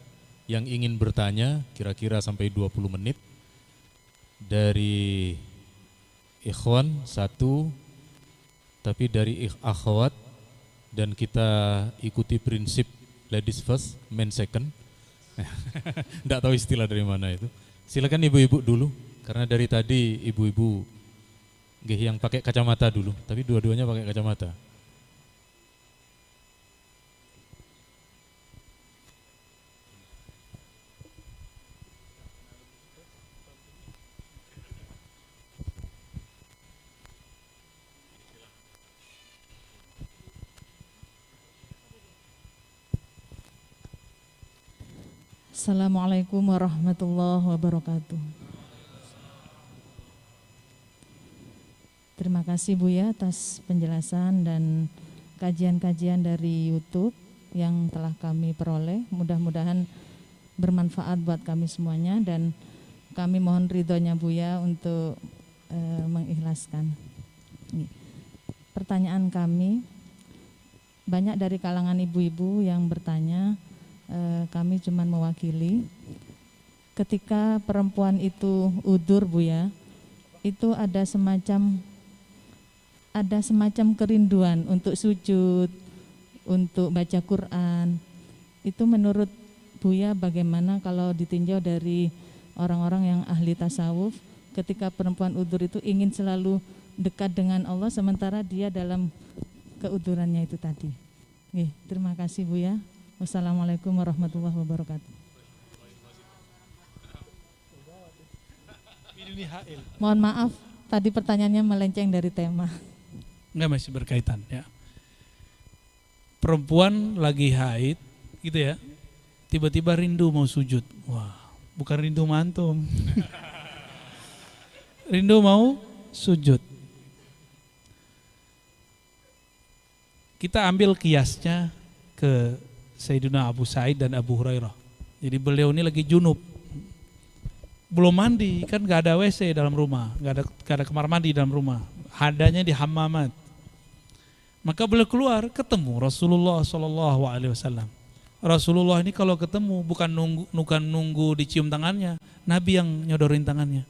yang ingin bertanya kira-kira sampai 20 menit. Dari Ikhwan 1, tapi dari akhwat, dan kita ikuti prinsip ladies first, men second. Tidak tahu istilah dari mana itu. Silakan ibu-ibu dulu, karena dari tadi ibu-ibu yang pakai kacamata dulu, tapi dua-duanya pakai kacamata. Assalamualaikum warahmatullahi wabarakatuh. Terima kasih Buya atas penjelasan dan kajian-kajian dari YouTube yang telah kami peroleh. Mudah-mudahan bermanfaat buat kami semuanya, dan kami mohon ridhonya Buya untuk mengikhlaskan. Pertanyaan kami, banyak dari kalangan ibu-ibu yang bertanya, kami cuma mewakili. Ketika perempuan itu udur Buya, itu ada semacam kerinduan untuk sujud, untuk baca Quran. Itu menurut Buya bagaimana kalau ditinjau dari orang-orang yang ahli tasawuf, ketika perempuan udur itu ingin selalu dekat dengan Allah sementara dia dalam keudurannya itu tadi. Terima kasih Buya. Wassalamualaikum warahmatullahi wabarakatuh. Mohon maaf, tadi pertanyaannya melenceng dari tema. Enggak, masih berkaitan ya. Perempuan lagi haid gitu ya, tiba-tiba rindu mau sujud. Wah, bukan rindu mantum. Rindu mau sujud. Kita ambil kiasnya ke Sayyidina Abu Sa'id dan Abu Hurairah. Jadi beliau ini lagi junub, belum mandi, kan gak ada WC dalam rumah, gak ada kamar mandi dalam rumah, adanya di hammamat. Maka beliau keluar, ketemu Rasulullah SAW. Rasulullah ini kalau ketemu bukan nunggu dicium tangannya, Nabi yang nyodorin tangannya.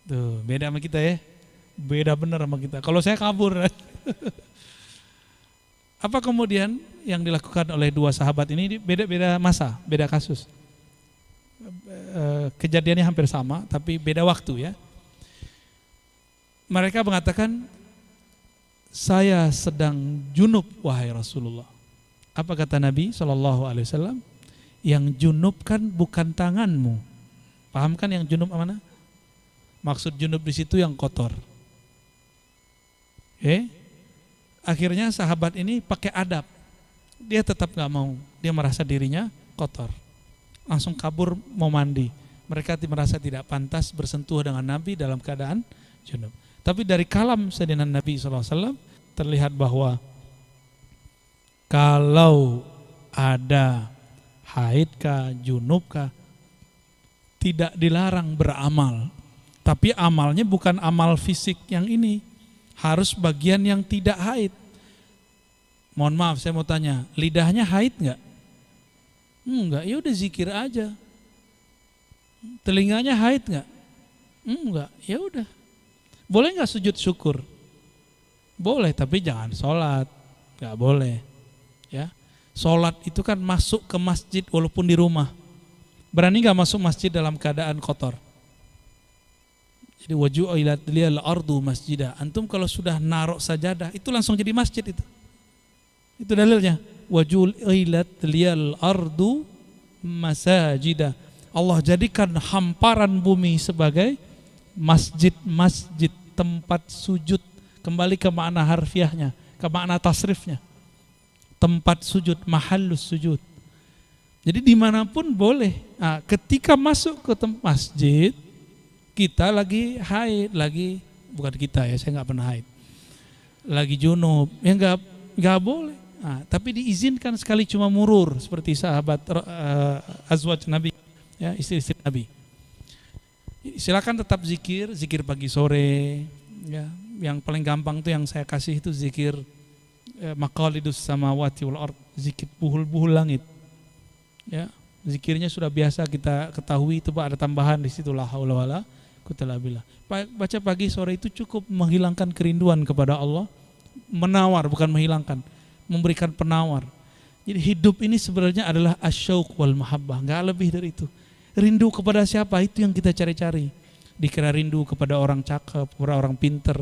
Tuh, beda sama kita ya, beda bener sama kita. Kalau saya kabur. Apa kemudian yang dilakukan oleh dua sahabat ini? Beda-beda masa, beda kasus. Kejadiannya hampir sama, tapi beda waktu ya. Mereka mengatakan, saya sedang junub wahai Rasulullah. Apa kata Nabi SAW? Yang junub kan bukan tanganmu. Paham kan yang junub mana? Maksud junub di situ yang kotor. Akhirnya sahabat ini pakai adab, dia tetap gak mau, dia merasa dirinya kotor, langsung kabur mau mandi. Mereka merasa tidak pantas bersentuh dengan Nabi dalam keadaan junub. Tapi dari kalam Sayyidina Nabi SAW terlihat bahwa kalau ada haidkah, junubkah, tidak dilarang beramal, tapi amalnya bukan amal fisik yang ini, harus bagian yang tidak haid. Mohon maaf, saya mau tanya, lidahnya haid nggak? Enggak, ya udah zikir aja. Telinganya haid nggak? Enggak, ya udah. Boleh nggak sujud syukur? Boleh, tapi jangan sholat, nggak boleh. Ya, sholat itu kan masuk ke masjid walaupun di rumah. Berani nggak masuk masjid dalam keadaan kotor? Jadi waju'ilat liyal ardu masjidah. Antum kalau sudah narok sajadah itu langsung jadi masjid itu. Itu dalilnya. Waju'ilat liyal ardu masajidah. Allah jadikan hamparan bumi sebagai masjid-masjid, tempat sujud. Kembali ke makna harfiahnya, ke makna tasrifnya. Tempat sujud, mahallus sujud. Jadi dimanapun boleh. Nah, ketika masuk ke masjid, kita lagi haid, bukan kita ya, saya nggak pernah haid, lagi junub, ya nggak boleh. Nah, tapi diizinkan sekali cuma murur seperti sahabat azwaj Nabi, ya, istri-istri Nabi. Silakan tetap zikir pagi sore, ya. Yang paling gampang tuh yang saya kasih itu zikir maqalidus samawati wal ard, zikir buhul langit, ya. Zikirnya sudah biasa kita ketahui itu, Pak, ada tambahan di situ, la haula wala quwwata illa billah. Baca pagi sore itu cukup menghilangkan kerinduan kepada Allah menawar bukan menghilangkan, memberikan penawar. Jadi hidup ini sebenarnya adalah asyauq wal mahabbah, enggak lebih dari itu. Rindu kepada siapa? Itu yang kita cari-cari. Dikira rindu kepada orang cakep, kepada orang pinter.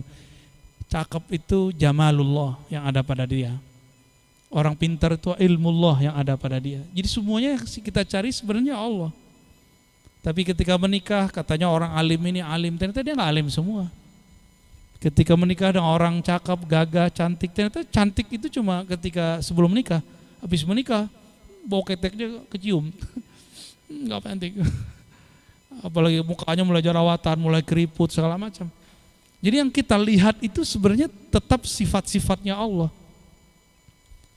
Cakep itu jamalullah yang ada pada dia. Orang pintar itu ilmullah yang ada pada dia. Jadi semuanya yang kita cari sebenarnya Allah. Tapi ketika menikah katanya orang alim ini alim, ternyata dia nggak alim semua. Ketika menikah dengan orang cakep, gagah, cantik, ternyata cantik itu cuma ketika sebelum menikah. Habis menikah bau keteknya kecium. Nggak cantik. Apalagi mukanya mulai jerawatan, mulai keriput segala macam. Jadi yang kita lihat itu sebenarnya tetap sifat-sifatnya Allah.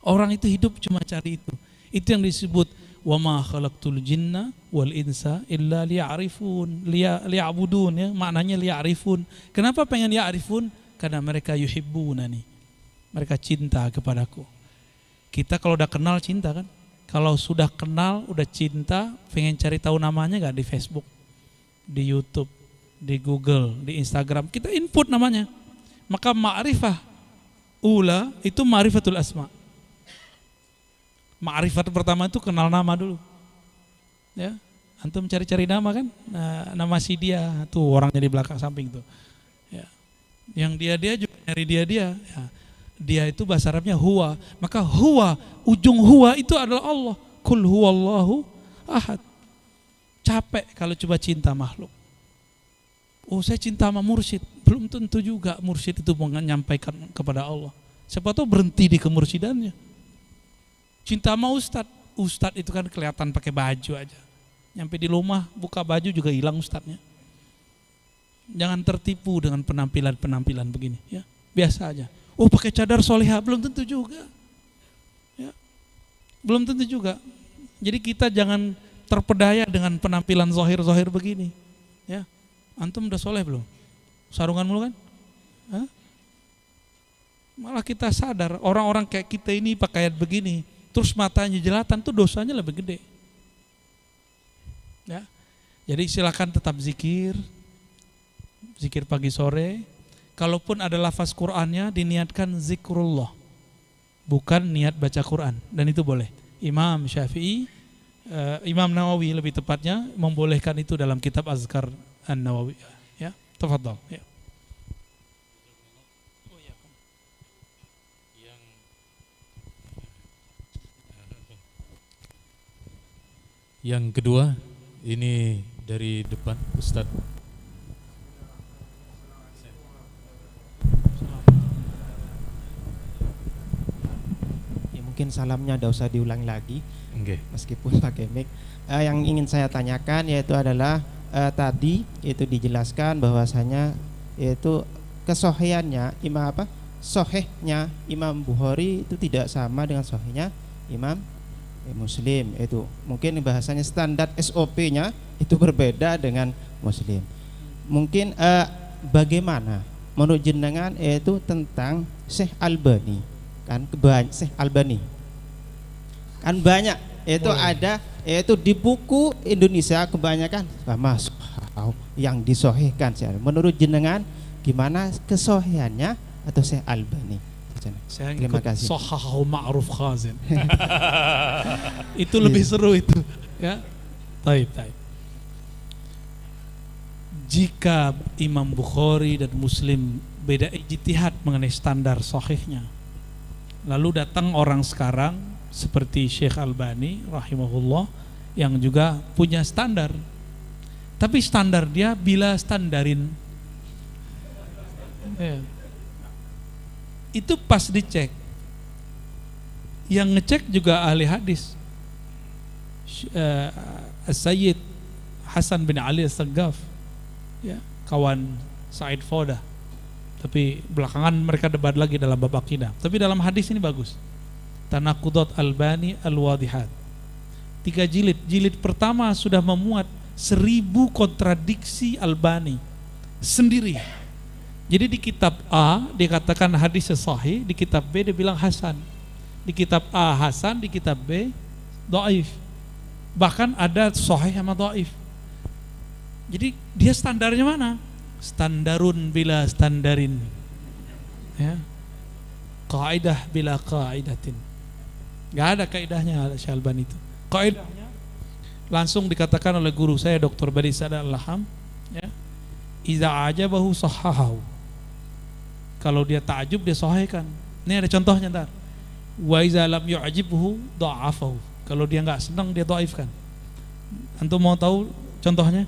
Orang itu hidup cuma cari itu. Itu yang disebut wa ma khalaqtul jinna wal insa illa liya'rifun, liya'budun ya, maknanya liya'rifun. Kenapa pengen ya'rifun? Karena mereka yuhibbunani. Mereka cinta kepadaku. Kita kalau udah kenal cinta kan? Kalau sudah kenal, udah cinta, pengen cari tahu namanya enggak di Facebook, di YouTube, di Google, di Instagram, kita input namanya. Maka ma'rifah ula itu ma'rifatul asma. Ma'rifat pertama itu kenal nama dulu. Ya, antum cari-cari nama kan? Nah, nama si dia tuh orangnya di belakang samping tuh. Ya. Yang dia juga nyari dia. Ya. Dia itu bahasa Arabnya huwa. Maka huwa, ujung huwa itu adalah Allah. Kul huwallahu ahad. Capek kalau coba cinta makhluk. Oh, saya cinta sama mursyid. Belum tentu juga mursyid itu menyampaikan kepada Allah. Siapa tahu berhenti di kemursyidannya. Cinta sama ustadz itu kan kelihatan pakai baju aja. Nyampe di rumah buka baju juga hilang ustadznya. Jangan tertipu dengan penampilan-penampilan begini ya. Biasa aja. Oh, pakai cadar solehah, belum tentu juga. Ya. Belum tentu juga. Jadi kita jangan terpedaya dengan penampilan zahir-zahir begini. Ya. Antum udah soleh belum? Sarungan mulu kan? Hah? Malah kita sadar orang-orang kayak kita ini pakaian begini, terus matanya jelatan tuh dosanya lebih gede. Ya. Jadi silakan tetap zikir pagi sore. Kalaupun ada lafaz Qur'annya diniatkan zikrullah, bukan niat baca Qur'an, dan itu boleh. Imam Syafi'i, Imam Nawawi lebih tepatnya membolehkan itu dalam kitab Azkar An-Nawawi. Ya, tafadhal. Ya. Yang kedua, ini dari depan Ustadz. Ya, mungkin salamnya tidak usah diulang lagi, Okay. meskipun pakai mic. Yang ingin saya tanyakan yaitu adalah tadi itu dijelaskan bahwasanya yaitu kesohiannya sohehnya Imam Bukhari itu tidak sama dengan sohehnya Imam Muslim. Itu mungkin bahasanya standar SOP-nya itu berbeda dengan Muslim. Mungkin bagaimana menurut jenengan yaitu tentang Syekh Albani kan, Syekh Albani kan banyak yaitu ada yaitu di buku Indonesia kebanyakan masuk yang disohihkan. Menurut jenengan gimana kesohihannya atau Syekh Albani? Saya Terima kasih. Sahahu Ma'ruf Khazin. Itu lebih seru itu, ya. Taib. Jika Imam Bukhari dan Muslim beda ijtihad mengenai standar sahihnya, lalu datang orang sekarang seperti Syekh Albani rahimahullah yang juga punya standar, tapi standar dia bila standarin. Ya. Itu pas dicek, yang ngecek juga ahli hadis, Sayyid Hasan bin Ali As-Saggaf, ya, kawan Said Foda. Tapi belakangan mereka debat lagi dalam bab akidah. Tapi dalam hadis ini bagus. Tanaqudat Albani Al-Wadihat, 3 jilid. Jilid pertama sudah memuat 1000 kontradiksi Albani sendiri. Jadi di kitab A dikatakan hadis sahih, di kitab B dia bilang hasan, di kitab A hasan, di kitab B dhaif. Bahkan ada sahih sama dhaif. Jadi dia standarnya mana? Standarun bila standarin. Ya. Qaidah bila qaidatin. Gak ada kaidahnya Syalbani itu. Kaidahnya langsung dikatakan oleh guru saya Dr. Badi Sadar Al-Laham, ya. Iza ajabahu sahahahu. Kalau dia takjub dia sahihkan. Ini ada contohnya ntar. Wa iza lam yu'jibhu dha'afahu. Kalau dia enggak senang dia dhaifkan. Antum mau tahu contohnya?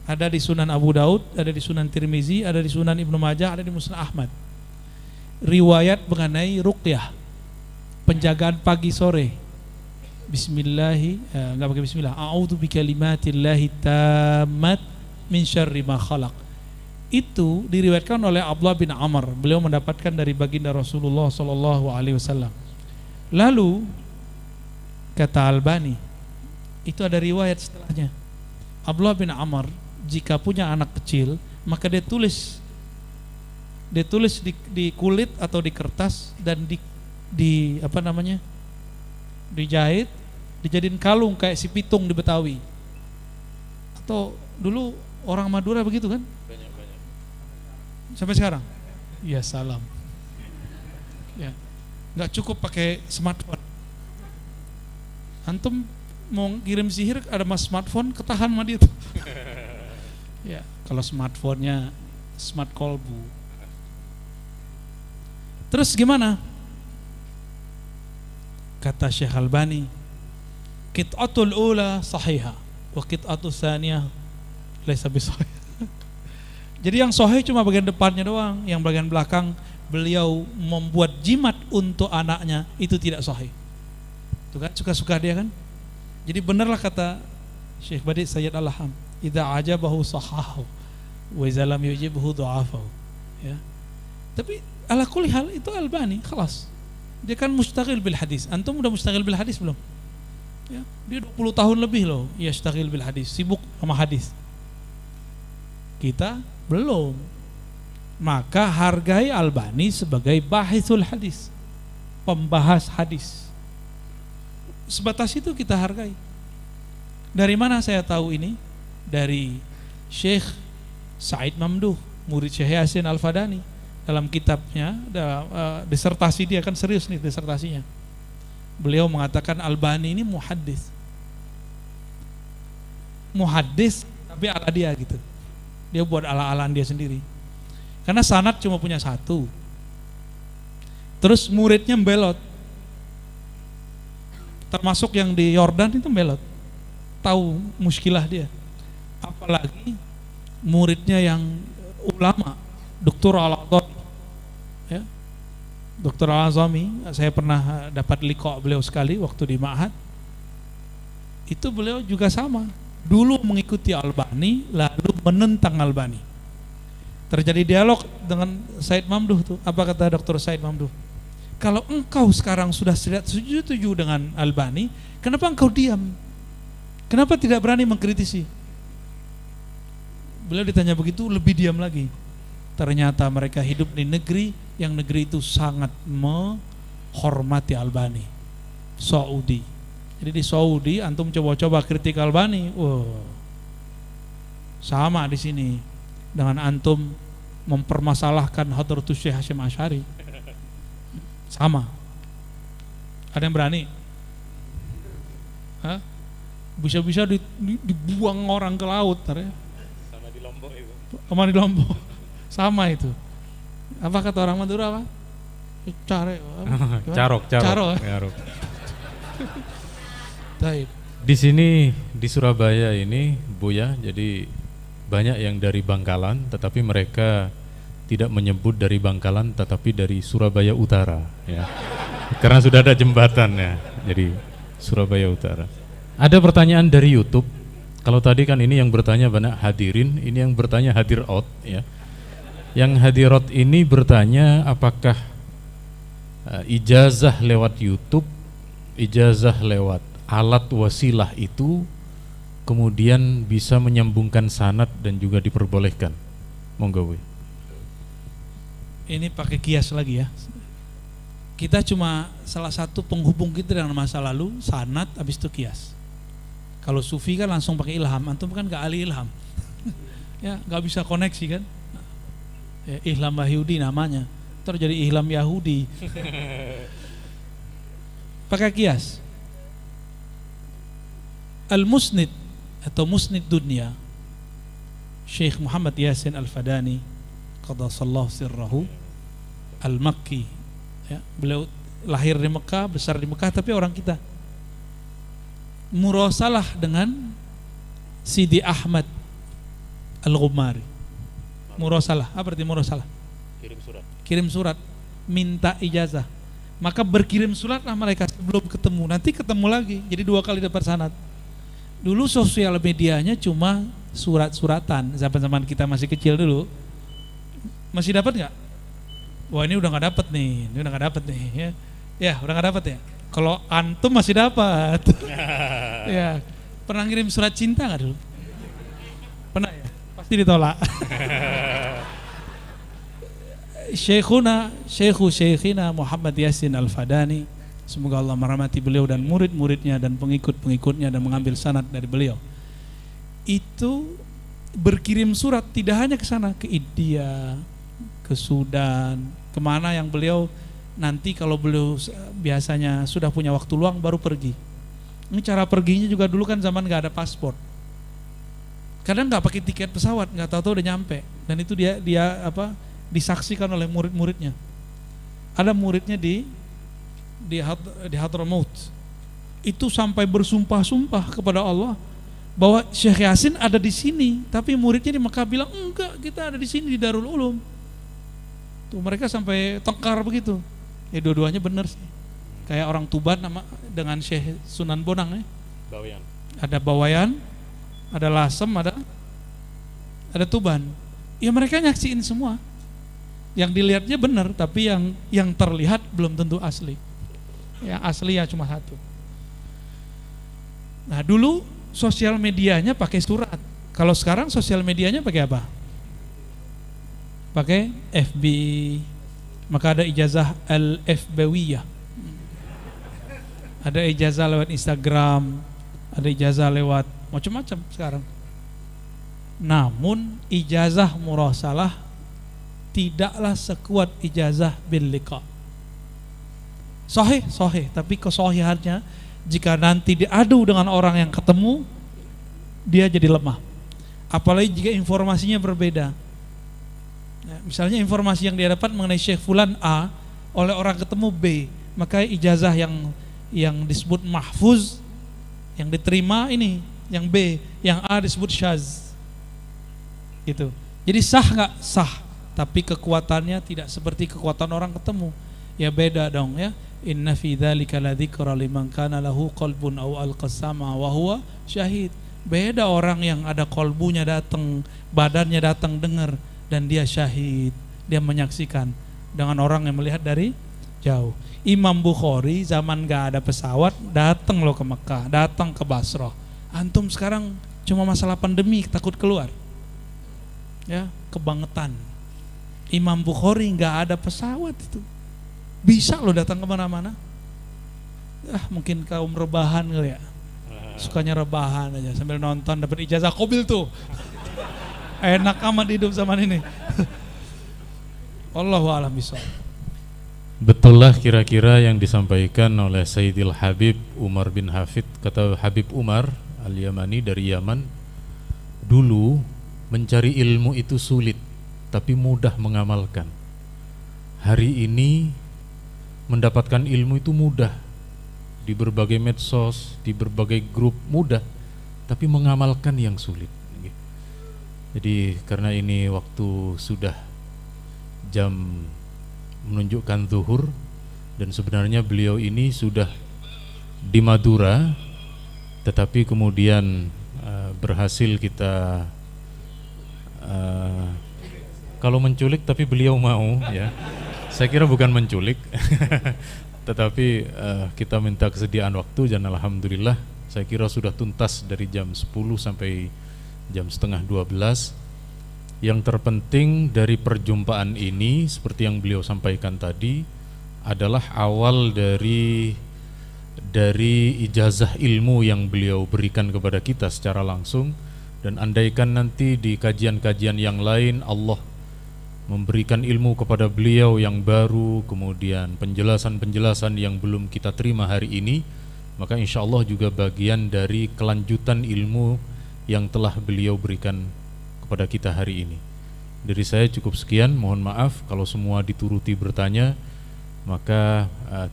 Ada di Sunan Abu Daud, ada di Sunan Tirmizi, ada di Sunan Ibnu Majah, ada di Musnad Ahmad. Riwayat mengenai ruqyah, penjagaan pagi sore. Enggak pakai bismillah. A'udzu bikalimatillahi tammat min syarri ma khalaq. Itu diriwayatkan oleh Abdullah bin Amr. Beliau mendapatkan dari baginda Rasulullah sallallahu alaihi wasallam. Lalu kata Albani, itu ada riwayat setelahnya. Abdullah bin Amr jika punya anak kecil, maka dia tulis di kulit atau di kertas dan di apa namanya? Dijahit, dijadiin kalung kayak si pitung di Betawi. Atau dulu orang Madura begitu kan? Banyak. Sampai sekarang? Ya salam. Ya, nggak cukup pakai smartphone. Antum mau kirim sihir ada mas smartphone ketahan sama dia tuh. Ya, kalau smartphone-nya smart kolbu. Terus gimana? Kata Syekh Albani, qit'atul ula sahihah wa qit'atul tsaniyah laisa bisahih. Jadi yang sahih cuma bagian depannya doang, yang bagian belakang beliau membuat jimat untuk anaknya itu tidak sahih. Itu kan suka-suka dia kan? Jadi benarlah kata Syekh Badi Sayyid Al-Laham, idza ajabahu sahahu wa idza lam yujibhu dha'afahu. Ya. Tapi ala kulli hal itu Albani, khalas. Dia kan mustaqil bil hadis. Antum udah mustaqil bil hadis belum? Ya, dia 20 tahun lebih loh ya mustaqil bil hadis, sibuk sama hadis. Kita belum. Maka hargai Albani sebagai bahithul hadis, pembahas hadis. Sebatas itu kita hargai. Dari mana saya tahu ini? Dari Syekh Said Mamduh, murid Syekh Yasin Al-Fadani. Dalam kitabnya, disertasi dia kan serius nih disertasinya. Beliau mengatakan Albani ini muhaddis tapi ala dia gitu. Dia buat ala-alaan dia sendiri. Karena sanad cuma punya satu. Terus muridnya membelot. Termasuk yang di Yordan itu membelot. Tahu muskilah dia. Apalagi muridnya yang ulama, Dr. Al-Azami. Ya. Dr. Al-Azami, saya pernah dapat liqa beliau sekali waktu di Ma'had. Itu beliau juga sama. Dulu mengikuti Albani, lalu menentang Albani. Terjadi dialog dengan Said Mamduh tuh. Apa kata Dr. Said Mamduh? Kalau engkau sekarang sudah setuju dengan Albani, kenapa engkau diam? Kenapa tidak berani mengkritisi? Beliau ditanya begitu, lebih diam lagi. Ternyata mereka hidup di negeri yang negeri itu sangat menghormati Albani. Saudi. Jadi di Saudi antum coba-coba kritik Albani, sama di sini dengan antum mempermasalahkan Hadratus Syekh Hasyim Asy'ari. Sama. Ada yang berani? Hah? Bisa-bisa dibuang orang ke laut, ya. Sama di Lombok itu. Sama di Lombok. Sama itu. Apa kata orang Madura apa? Carok. Taib. Di sini di Surabaya ini Buya, jadi banyak yang dari Bangkalan, tetapi mereka tidak menyebut dari Bangkalan, tetapi dari Surabaya Utara, ya. Karena sudah ada jembatannya, jadi Surabaya Utara. Ada pertanyaan dari YouTube. Kalau tadi kan ini yang bertanya banyak hadirin, ini yang bertanya hadirot, ya. Yang hadirat ini bertanya apakah ijazah lewat YouTube, ijazah lewat alat wasilah itu kemudian bisa menyambungkan sanad dan juga diperbolehkan. Monggo. Ini pakai kias lagi ya. Kita cuma salah satu penghubung kita dengan masa lalu, sanad, habis itu kias. Kalau sufi kan langsung pakai ilham, antum kan gak ahli ilham. Ya, gak bisa koneksi kan. Ya, Ihlam Wahyudi namanya. terjadi ihlam Yahudi. Pakai kias. Al-Musnid atau Musnid Dunia, Syekh Muhammad Yasin Al-Fadani qaddasallahu sirrahu Al-Makki, ya, beliau lahir di Mekah, besar di Mekah, tapi orang kita. Murasalah dengan Sidi Ahmad Al-Ghumari. Murasalah, apa arti murasalah? Kirim surat, minta ijazah. Maka berkirim suratlah mereka sebelum ketemu. Nanti ketemu lagi, jadi 2 kali dapat sanad. Dulu sosial medianya cuma surat-suratan. Zaman-zaman kita masih kecil dulu. Masih dapat nggak? Wah, ini udah nggak dapat nih. Ini udah nggak dapat nih. Ya, udah nggak dapat ya. Kalau antum masih dapat. Ya, pernah ngirim surat cinta nggak dulu? Pernah ya? Pasti ditolak. Syekhina Muhammad Yasin Al-Fadani, semoga Allah merahmati beliau dan murid-muridnya dan pengikut-pengikutnya dan mengambil sanad dari beliau. Itu berkirim surat tidak hanya ke sana, ke India, ke Sudan, kemana yang beliau nanti kalau beliau biasanya sudah punya waktu luang baru pergi. Ini cara perginya juga dulu kan zaman nggak ada paspor. Kadang nggak pakai tiket pesawat, nggak tahu-tahu udah nyampe. Dan itu dia disaksikan oleh murid-muridnya. Ada muridnya di Hadramaut. Itu sampai bersumpah-sumpah kepada Allah bahwa Syekh Yasin ada di sini, tapi muridnya di Mekah bilang enggak, kita ada di sini di Darul Ulum. Tuh mereka sampai tengkar begitu. Ya dua-duanya benar sih. Kayak orang Tuban dengan Syekh Sunan Bonang ya. Bawayan. Ada Bawayan, ada Lasem, ada Tuban. Ya mereka nyaksiin semua. Yang dilihatnya benar, tapi yang terlihat belum tentu asli. Yang asli ya cuma satu. Nah dulu sosial medianya pakai surat. Kalau sekarang sosial medianya pakai apa? Pakai FB. Maka ada ijazah al-FBwiyah. Ada ijazah lewat Instagram, ada ijazah lewat macam-macam sekarang. Namun ijazah murasalah tidaklah sekuat ijazah bil liqa. Sahih, tapi kesahihannya jika nanti diadu dengan orang yang ketemu, dia jadi lemah. Apalagi jika informasinya berbeda. Ya, misalnya informasi yang dia dapat mengenai Syekh Fulan A oleh orang ketemu B, maka ijazah yang disebut mahfuz, yang diterima ini, yang B, yang A disebut syaz. Gitu. Jadi sah nggak? Sah. Tapi kekuatannya tidak seperti kekuatan orang ketemu. Ya beda dong ya. Inna fi dzalika ladzikra liman kana lahu qalbun aw alqasama wa huwa syahid. Beda orang yang ada kolbunya datang, badannya datang dengar dan dia syahid, dia menyaksikan, dengan orang yang melihat dari jauh. Imam Bukhari zaman gak ada pesawat datang loh ke Mekah, datang ke Basrah. Antum sekarang cuma masalah pandemi takut keluar. Ya, kebangetan. Imam Bukhari nggak ada pesawat itu, bisa lo datang kemana-mana. Mungkin kaum rebahan kali ya, sukanya rebahan aja sambil nonton dapat ijazah qabil tuh. Enak amat hidup zaman ini. Allahu a'lam bishawab. Betullah kira-kira yang disampaikan oleh Sayyidil Habib Umar bin Hafid. Kata Habib Umar Al-Yamani dari Yaman, dulu mencari ilmu itu sulit tapi mudah mengamalkan. Hari ini mendapatkan ilmu itu mudah, di berbagai medsos, di berbagai grup mudah, tapi mengamalkan yang sulit. Jadi karena ini waktu sudah jam menunjukkan zuhur, dan sebenarnya beliau ini sudah di Madura, tetapi kemudian berhasil kita kalau menculik, tapi beliau mau ya. Saya kira bukan menculik, tetapi kita minta kesediaan waktu dan alhamdulillah saya kira sudah tuntas dari jam 10 sampai jam setengah 12. Yang terpenting dari perjumpaan ini seperti yang beliau sampaikan tadi adalah awal dari ijazah ilmu yang beliau berikan kepada kita secara langsung. Dan andaikan nanti di kajian-kajian yang lain Allah memberikan ilmu kepada beliau yang baru, kemudian penjelasan-penjelasan yang belum kita terima hari ini, maka insya Allah juga bagian dari kelanjutan ilmu yang telah beliau berikan kepada kita hari ini. Dari saya cukup sekian, mohon maaf kalau semua dituruti bertanya, maka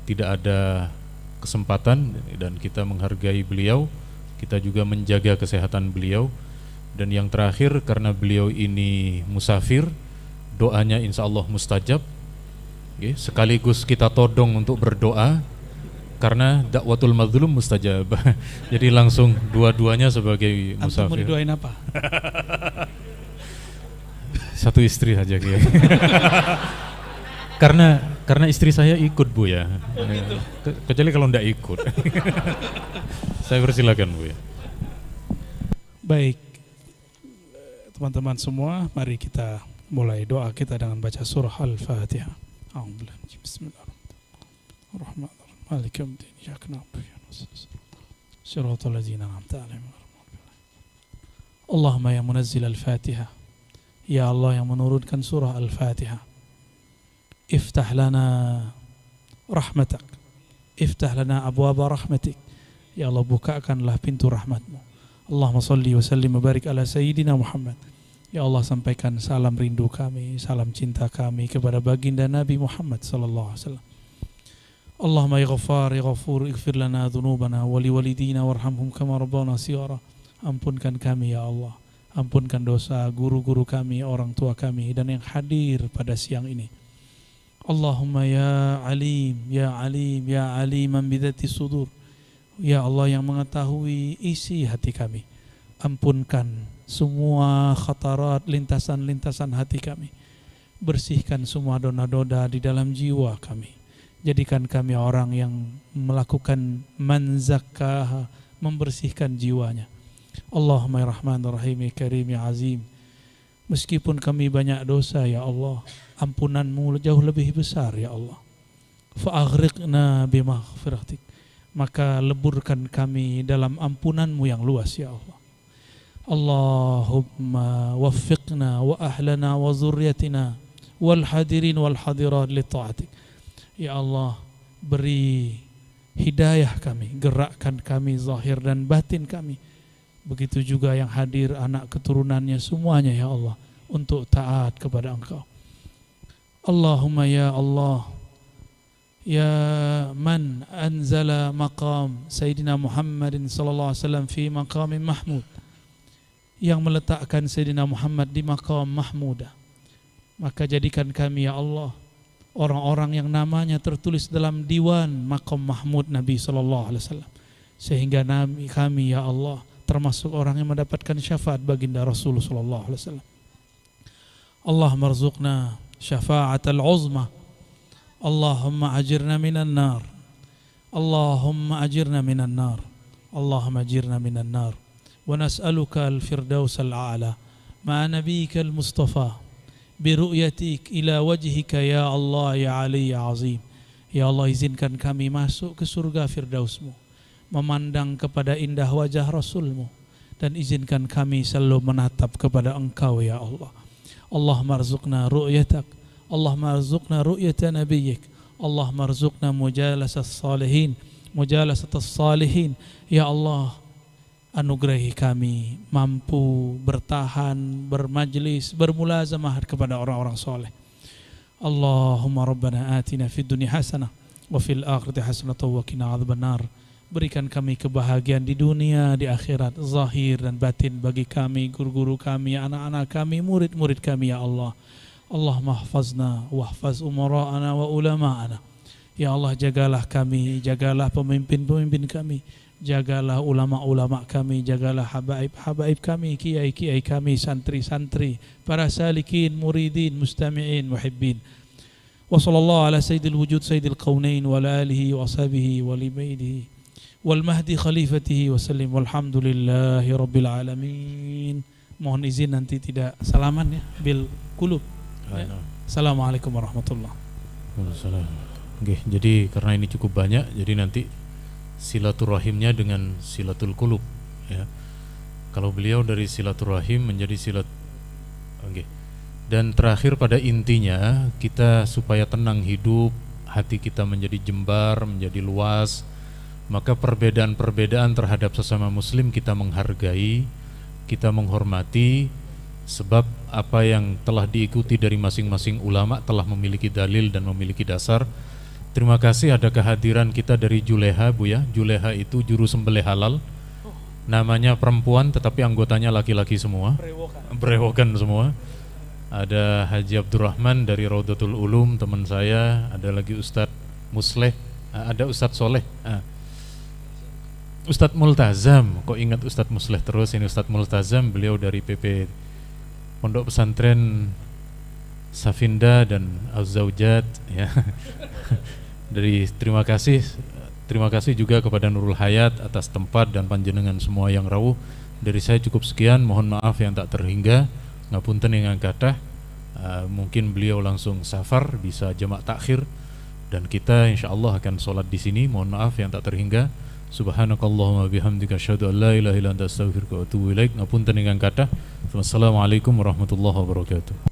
tidak ada kesempatan, dan kita menghargai beliau, kita juga menjaga kesehatan beliau. Dan yang terakhir, karena beliau ini musafir, doanya insya Allah mustajab. Sekaligus kita todong untuk berdoa, karena dakwatul mazlum mustajab. Jadi langsung dua-duanya sebagai musafir. Antum mau didoain apa? Satu istri saja Kiai. karena istri saya ikut Bu ya. Oh, gitu. Kecuali kalau tidak ikut. Saya persilakan Bu ya. Baik, teman-teman semua, mari kita mulai doa kita dengan baca surah Al-Fatihah. Bismillahirrahmanirrahim. Maliki yaumiddin. Iyyaka na'budu wa iyyaka nasta'in. Shiratal ladzina an'amta 'alaihim. Allahumma ya munazzil Al-Fatihah. Ya Allah yang menurunkan surah Al-Fatihah, iftah lana rahmatak, iftah lana abwaba rahmatik. Ya Allah, bukakanlah pintu rahmatmu. Allahumma salli wa sallim wa barik ala Sayyidina Muhammad. Ya Allah, sampaikan salam rindu kami, salam cinta kami kepada baginda Nabi Muhammad sallallahu alaihi wasallam. Allahumma ya Ghaffar ya Ghafur, ighfir lana dhunubana wa liwalidina warhamhum kama rabbana shighara. Ampunkan kami ya Allah, ampunkan dosa guru-guru kami, orang tua kami, dan yang hadir pada siang ini. Allahumma ya alim, ya alim, ya aliman bidhati sudur. Ya Allah yang mengetahui isi hati kami, ampunkan semua khatarat, lintasan-lintasan hati kami. Bersihkan semua dosa-dosa di dalam jiwa kami. Jadikan kami orang yang melakukan man zakkaha, membersihkan jiwanya. Allahumma ya Rahman ya Rahim ya Karim ya Azim. Meskipun kami banyak dosa ya Allah, ampunanmu jauh lebih besar ya Allah. Fa'aghriqna bimaghfiratik, maka leburkan kami dalam ampunanmu yang luas ya Allah. Allahumma waffiqna wa ahlana wa zurriyatina wal hadirin wal hadirat li ta'atik. Ya Allah, beri hidayah kami, gerakkan kami zahir dan batin kami. Begitu juga yang hadir, anak keturunannya semuanya ya Allah, untuk taat kepada Engkau. Allahumma ya Allah, ya man anzala maqam Sayyidina Muhammadin sallallahu alaihi wasallam fi maqamin mahmud, yang meletakkan Sayyidina Muhammad di maqam mahmudah, maka jadikan kami ya Allah orang-orang yang namanya tertulis dalam diwan maqam mahmud Nabi sallallahu alaihi wasallam, sehingga kami ya Allah termasuk orang yang mendapatkan syafaat baginda Rasul sallallahu alaihi wasallam. Allahumma arzuqna syafa'atal uzma. Allahumma ajirna minan nar. Allahumma ajirna minan nar. Allahumma ajirna minan nar. Wa nas'aluka al-firdaus al-a'la ma'a nabiyyika al-mustafa bi ru'yatik ila wajhika ya Allah ya Ali ya Azim. Ya Allah, izinkan kami masuk ke surga firdausmu, memandang kepada indah wajah Rasulmu, dan izinkan kami selalu menatap kepada Engkau ya Allah. Allahumma arzuqna ru'yatak, Allahumma arzuqna ru'yata nabiyyik, Allahumma arzuqna mujalasas salihin, mujalasatas salihin. Ya Allah, anugerahi kami mampu bertahan, bermajlis, bermulazamah kepada orang-orang soleh. Allahumma rabbana atina fid dunya hasanah wa fil akhirati hasanah wa qina adzabannar. Berikan kami kebahagiaan di dunia, di akhirat, zahir dan batin bagi kami, guru-guru kami, anak-anak kami, murid-murid kami ya Allah. Allahumma hafazna wahfaz umara'ana wa ulama'ana. Ya Allah, jagalah kami, jagalah pemimpin-pemimpin kami, jagalah ulama-ulama kami, jagalah habaib-habaib kami, kiai-kiai kami, santri-santri, para salikin, muridin, mustami'in, muhibbin. Wa sallallahu ala sayyidil wujud sayyidil qawnain wa ala alihi wa ashabihi wa limaydihi wal mahdi khalifatihi wa sallim walhamdulillahi rabbil alamin. Mohon izin nanti tidak salaman ya bil qulub. Ya. Assalamualaikum warahmatullahi wabarakatuh. Oke, jadi karena ini cukup banyak, jadi nanti silaturahimnya dengan silatul qulub ya. Kalau beliau dari silaturahim menjadi Dan terakhir pada intinya, kita supaya tenang hidup, hati kita menjadi jembar, menjadi luas, maka perbedaan-perbedaan terhadap sesama muslim kita menghargai, kita menghormati, sebab apa yang telah diikuti dari masing-masing ulama telah memiliki dalil dan memiliki dasar. Terima kasih ada kehadiran kita dari Juleha, Bu ya. Juleha itu juru sembelih halal. Namanya perempuan tetapi anggotanya laki-laki semua. Brewokan semua. Ada Haji Abdurrahman dari Raudatul Ulum, teman saya. Ada lagi Ustadz Musleh, ada Ustadz Soleh, Ustadz Multazam. Kok ingat Ustadz Musleh terus? Ini Ustadz Multazam, beliau dari PP Pondok Pesantren Safinda dan Az-Zaujat ya. Terima kasih juga kepada Nurul Hayat atas tempat dan panjenengan semua yang rawuh. Dari saya cukup sekian, mohon maaf yang tak terhingga. Ngapunten yang kathah, mungkin beliau langsung safar, bisa jamak takhir, dan kita insyaallah akan sholat di sini. Mohon maaf yang tak terhingga. Subhanakallahumma bihamdika asyhadu an la ilaha illa anta astaghfiruka wa atubu ilaik. Ngapunten yang kathah. Wassalamualaikum warahmatullahi wabarakatuh.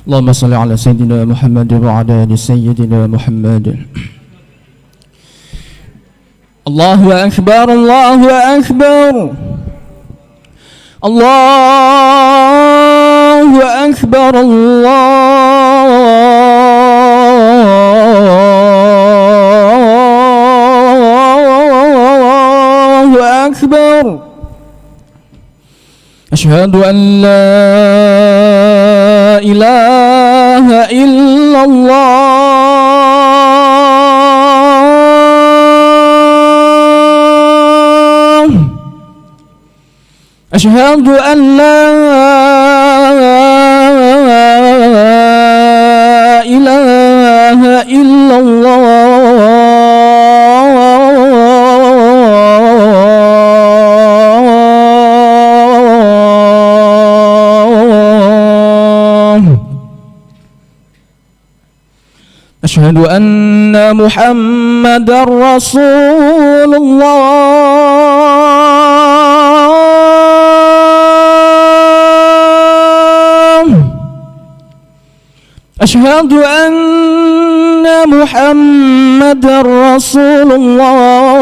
اللهم صل على سيدنا محمد وعلى آل سيدنا محمد. الله أكبر الله أكبر الله أكبر الله أكبر. أشهد أن لا إله إلا الله. أشهد أن لا إله إلا الله. أشهد أن محمدا رسول الله. أشهد أن محمدا رسول الله.